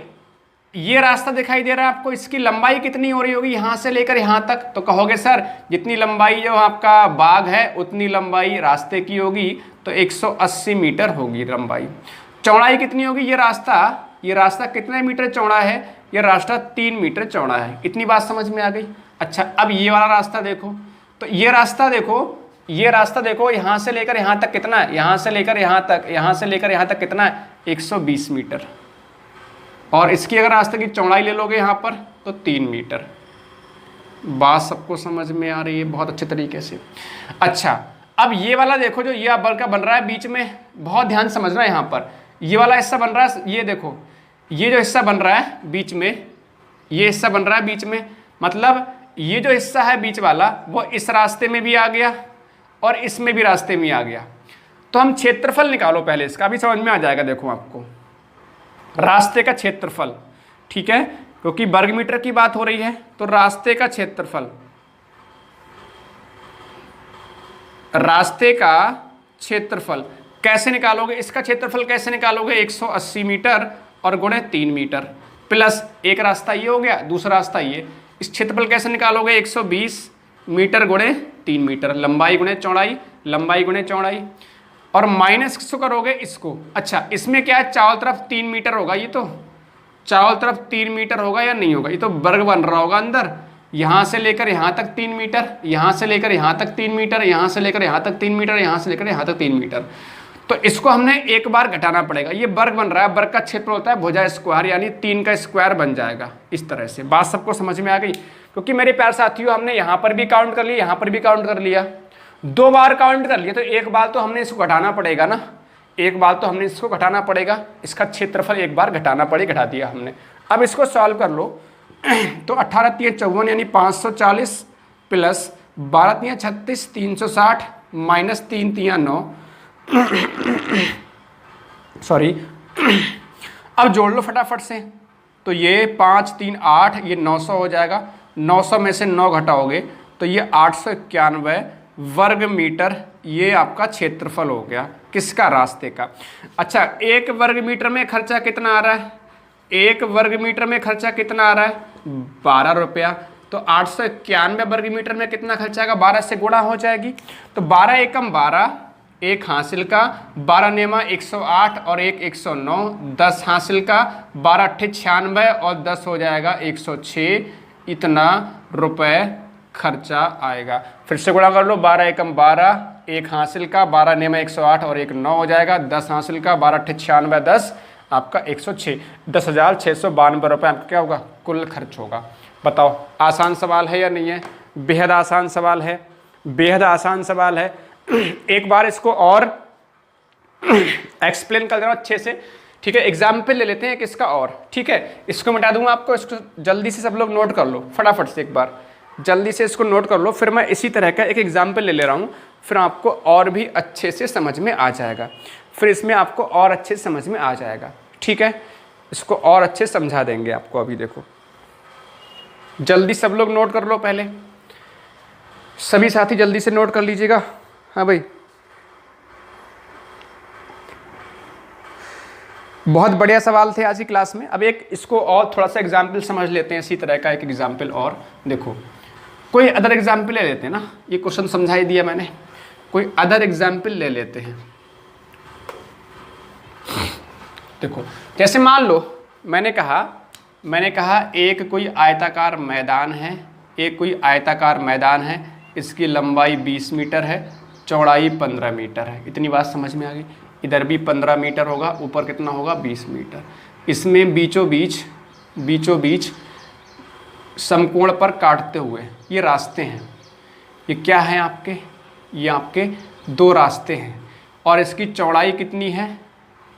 ये रास्ता दिखाई दे रहा है आपको, इसकी लंबाई कितनी हो रही होगी यहां से लेकर यहां तक, तो कहोगे सर जितनी लंबाई जो आपका बाग है उतनी लंबाई रास्ते की होगी, तो 180 मीटर होगी लंबाई। चौड़ाई कितनी होगी, ये रास्ता कितने मीटर चौड़ा है, ये रास्ता 3 मीटर चौड़ा है। इतनी बात समझ में आ गई। अच्छा अब ये वाला रास्ता देखो, तो ये रास्ता देखो यहाँ से लेकर यहाँ तक कितना है, यहाँ से लेकर यहाँ तक कितना है 120 मीटर। और इसकी अगर रास्ते की चौड़ाई ले लोगे यहाँ पर तो 3 मीटर। बात सबको समझ में आ रही है बहुत अच्छे तरीके से। अच्छा अब ये वाला देखो, जो ये बल का बन रहा है बीच में, बहुत ध्यान समझना है। यहाँ पर ये वाला हिस्सा बन रहा है, ये देखो ये जो हिस्सा बन रहा है बीच में, ये हिस्सा बन रहा है बीच में, मतलब ये जो हिस्सा है बीच वाला वो इस रास्ते में भी आ गया और इसमें भी रास्ते में आ गया। तो हम क्षेत्रफल निकालो पहले, इसका भी समझ में आ जाएगा। देखो आपको रास्ते का क्षेत्रफल, ठीक है, क्योंकि वर्ग मीटर की बात हो रही है, तो रास्ते का क्षेत्रफल, रास्ते का क्षेत्रफल कैसे निकालोगे, इसका क्षेत्रफल कैसे निकालोगे, 180 मीटर और गुणे 3 मीटर प्लस एक रास्ता ये हो गया, दूसरा रास्ता ये। इस क्षेत्रफल कैसे निकालोगे, 120 मीटर गुणे 3 मीटर, लंबाई गुणे चौड़ाई, और माइनस किसको करोगे, इसको। अच्छा इसमें क्या है, चारों तरफ 3 मीटर होगा, ये तो चारों तरफ 3 मीटर होगा या नहीं होगा, ये तो वर्ग बन रहा होगा अंदर। यहाँ से लेकर यहाँ तक 3 मीटर, यहाँ से लेकर यहाँ तक 3 मीटर, यहाँ से लेकर यहाँ तक 3 मीटर, यहाँ से लेकर यहाँ तक 3 मीटर। तो इसको हमने एक बार घटाना पड़ेगा। ये वर्ग बन रहा है, वर्ग का क्षेत्र होता है भुजा स्क्वायर, यानी 3 का स्क्वायर बन जाएगा। इस तरह से बात सबको समझ में आ गई। क्योंकि मेरे प्यारे साथियों हमने यहाँ पर भी काउंट कर लिया, यहाँ पर भी काउंट कर लिया, 2 बार काउंट कर लिया तो एक बार तो हमने इसको घटाना पड़ेगा ना, एक बार तो हमने इसको घटाना पड़ेगा, इसका क्षेत्रफल एक बार घटाना पड़ेगा, घटा दिया हमने। अब इसको सॉल्व कर लो तो 18 3 54 यानी 540 प्लस 12 3 36 360 माइनस 3 3 9 सॉरी अब जोड़ लो फटाफट से, तो ये 5 3 8 ये 900 हो जाएगा, 900 में से 9 घटाओगे तो ये 891 वर्ग मीटर ये आपका क्षेत्रफल हो गया, किसका, रास्ते का। अच्छा, 1 वर्ग मीटर में खर्चा कितना आ रहा है, 1 वर्ग मीटर में खर्चा कितना आ रहा है, 12 रुपया। तो 891 वर्ग मीटर में कितना खर्चा आएगा, 12 से गुणा हो जाएगी, तो 12 एकम 12, 1 हासिल का, 12 नेमा 108 और 1 109, 10 हासिल का, 12 अट्ठे 96 और 10 हो जाएगा 106, इतना रुपए खर्चा आएगा। फिर से गुणा कर लो, 12 एकम 12, 1 हासिल का, 12 नेमा 108 और 1 9 हो जाएगा, 10 हासिल का, 12 अट्ठे 96 10 आपका 106, 10,692 रुपये आपका क्या होगा, कुल खर्च होगा। बताओ आसान सवाल है या नहीं है, बेहद आसान सवाल है, बेहद आसान सवाल है। एक बार इसको और एक्सप्लेन कर देना अच्छे से, ठीक है। एग्जाम्पल ले लेते हैं किसका और, ठीक है। इसको मिटा दूंगा आपको, इसको जल्दी से सब लोग नोट कर लो फटाफट से, एक बार जल्दी से इसको नोट कर लो, फिर मैं इसी तरह का एक एग्जाम्पल ले रहा हूँ, फिर आपको और भी अच्छे से समझ में आ जाएगा, फिर इसमें आपको और अच्छे से समझ में आ जाएगा, ठीक है। इसको और अच्छे से समझा देंगे आपको। अभी देखो जल्दी सब लोग नोट कर लो, पहले सभी साथी जल्दी से नोट कर लीजिएगा। हाँ भाई, बहुत बढ़िया सवाल थे आज की क्लास में। अब एक इसको और थोड़ा सा एग्जाम्पल समझ लेते हैं, इसी तरह का एक एग्जाम्पल और देखो, कोई अदर एग्जाम्पल ले लेते हैं ना, ये क्वेश्चन समझा ही दिया मैंने, कोई अदर एग्जाम्पल ले लेते हैं। देखो जैसे मान लो मैंने कहा एक कोई आयताकार मैदान है, एक कोई आयताकार मैदान है, इसकी लंबाई 20 मीटर है, चौड़ाई 15 मीटर है। इतनी बात समझ में आ गई। इधर भी 15 मीटर होगा, ऊपर कितना होगा 20 मीटर। इसमें बीचों बीच समकोण पर काटते हुए ये रास्ते हैं, ये क्या है आपके, ये आपके 2 रास्ते हैं, और इसकी चौड़ाई कितनी है,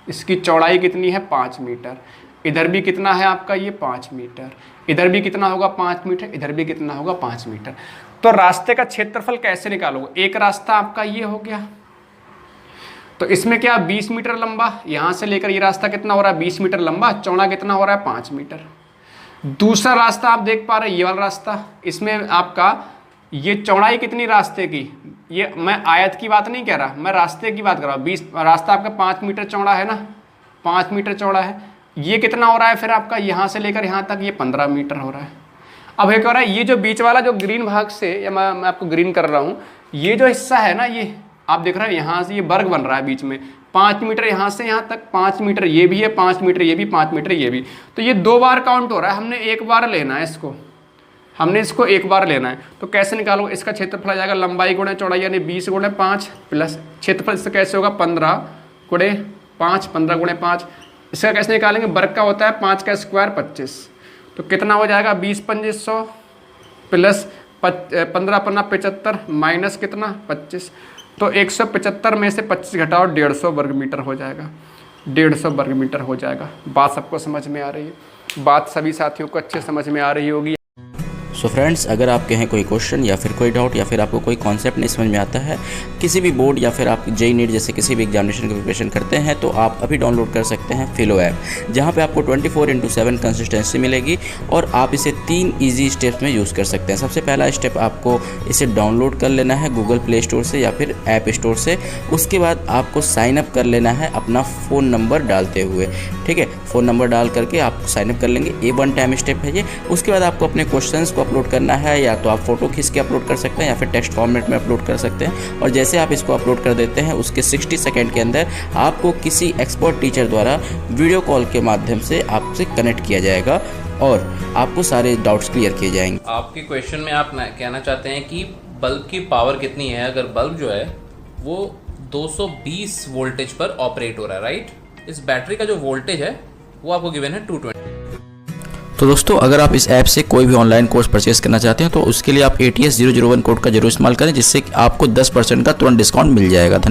इसकी चौड़ाई कितनी है 5 मीटर। इधर भी कितना है आपका ये 5 मीटर, इधर भी कितना होगा 5 मीटर, इधर भी कितना होगा 5 मीटर। तो रास्ते का क्षेत्रफल कैसे निकालोगे, एक रास्ता आपका ये हो गया, तो इसमें क्या 20 मीटर लंबा, यहाँ से लेकर ये रास्ता कितना हो रहा है 20 मीटर लंबा, चौड़ा कितना हो रहा है 5 मीटर। दूसरा रास्ता आप देख पा रहे हैं, ये वाला रास्ता, इसमें आपका ये चौड़ाई कितनी रास्ते की, ये मैं आयत की बात नहीं कह रहा, मैं रास्ते की बात कर रहा हूँ। 20 रास्ता आपका 5 मीटर चौड़ा है ना, 5 मीटर चौड़ा है। ये कितना हो रहा है फिर आपका, यहाँ से लेकर यहाँ तक ये 15 मीटर हो रहा है। अब एक हो रहा है ये जो बीच वाला जो ग्रीन भाग से, या मैं आपको ग्रीन कर रहा हूँ, ये जो हिस्सा है ना, ये आप देख रहे हैं यहाँ से ये वर्ग बन रहा है बीच में, 5 मीटर यहाँ से यहाँ तक, 5 मीटर ये भी है, 5 मीटर ये भी, 5 मीटर ये भी। तो ये 2 बार काउंट हो रहा है, हमने एक बार लेना है इसको, हमने इसको एक बार लेना है। तो कैसे निकालो, इसका क्षेत्रफल आ जाएगा लंबाई गुणे चौड़ाई यानी 20 गुणे 5 प्लस क्षेत्रफल, इससे कैसे होगा 15 गुणे 5, 15 गुणे 5। इसका कैसे निकालेंगे, वर्ग का होता है 5 का स्क्वायर 25, तो कितना हो जाएगा 20 पंजे 100 प्लस 15 पन्ना 75 माइनस कितना 25, तो 175 में से 25 घटाओ 150 वर्ग मीटर हो जाएगा, 150 वर्ग मीटर हो जाएगा। बात सबको समझ में आ रही है, बात सभी साथियों को अच्छे समझ में आ रही होगी।
सो फ्रेंड्स, अगर आपके हैं कोई क्वेश्चन या फिर कोई डाउट या फिर आपको कोई कॉन्सेप्ट नहीं समझ में आता है किसी भी बोर्ड या फिर आप जेईई नीट जैसे किसी भी एग्जामिनेशन की प्रिपरेशन करते हैं, तो आप अभी डाउनलोड कर सकते हैं फिलो ऐप, जहां पे आपको 24/7 कंसिस्टेंसी मिलेगी और आप इसे 3 ईजी स्टेप्स में यूज़ कर सकते हैं। सबसे पहला स्टेप, आपको इसे डाउनलोड कर लेना है गूगल प्ले स्टोर से या फिर ऐप स्टोर से। उसके बाद आपको साइन अप कर लेना है अपना फ़ोन नंबर डालते हुए, ठीक है। फ़ोन नंबर डाल करके आप साइन अप कर लेंगे, ये 1 टाइम स्टेप है ये। उसके बाद आपको अपने क्वेश्चंस को अपलोड करना है, या तो आप फोटो खींच के अपलोड कर सकते हैं या फिर टेक्स्ट फॉर्मेट में अपलोड कर सकते हैं। और जैसे आप इसको अपलोड कर देते हैं, उसके 60 सेकंड के अंदर आपको किसी एक्सपर्ट टीचर द्वारा वीडियो कॉल के माध्यम से आपसे कनेक्ट किया जाएगा और आपको सारे डाउट्स क्लियर किए जाएंगे।
आपके क्वेश्चन में आप कहना चाहते हैं कि बल्ब की पावर कितनी है, अगर बल्ब जो है वो 220 वोल्टेज पर ऑपरेट हो रहा है, राइट। इस बैटरी का जो वोल्टेज है वो आपको गिवन है 220।
तो दोस्तों अगर आप इस ऐप से कोई भी ऑनलाइन कोर्स परचेस करना चाहते हैं तो उसके लिए आप ATS001 कोड का जरूर इस्तेमाल करें, जिससे आपको 10% का तुरंत डिस्काउंट मिल जाएगा। धन्यवाद।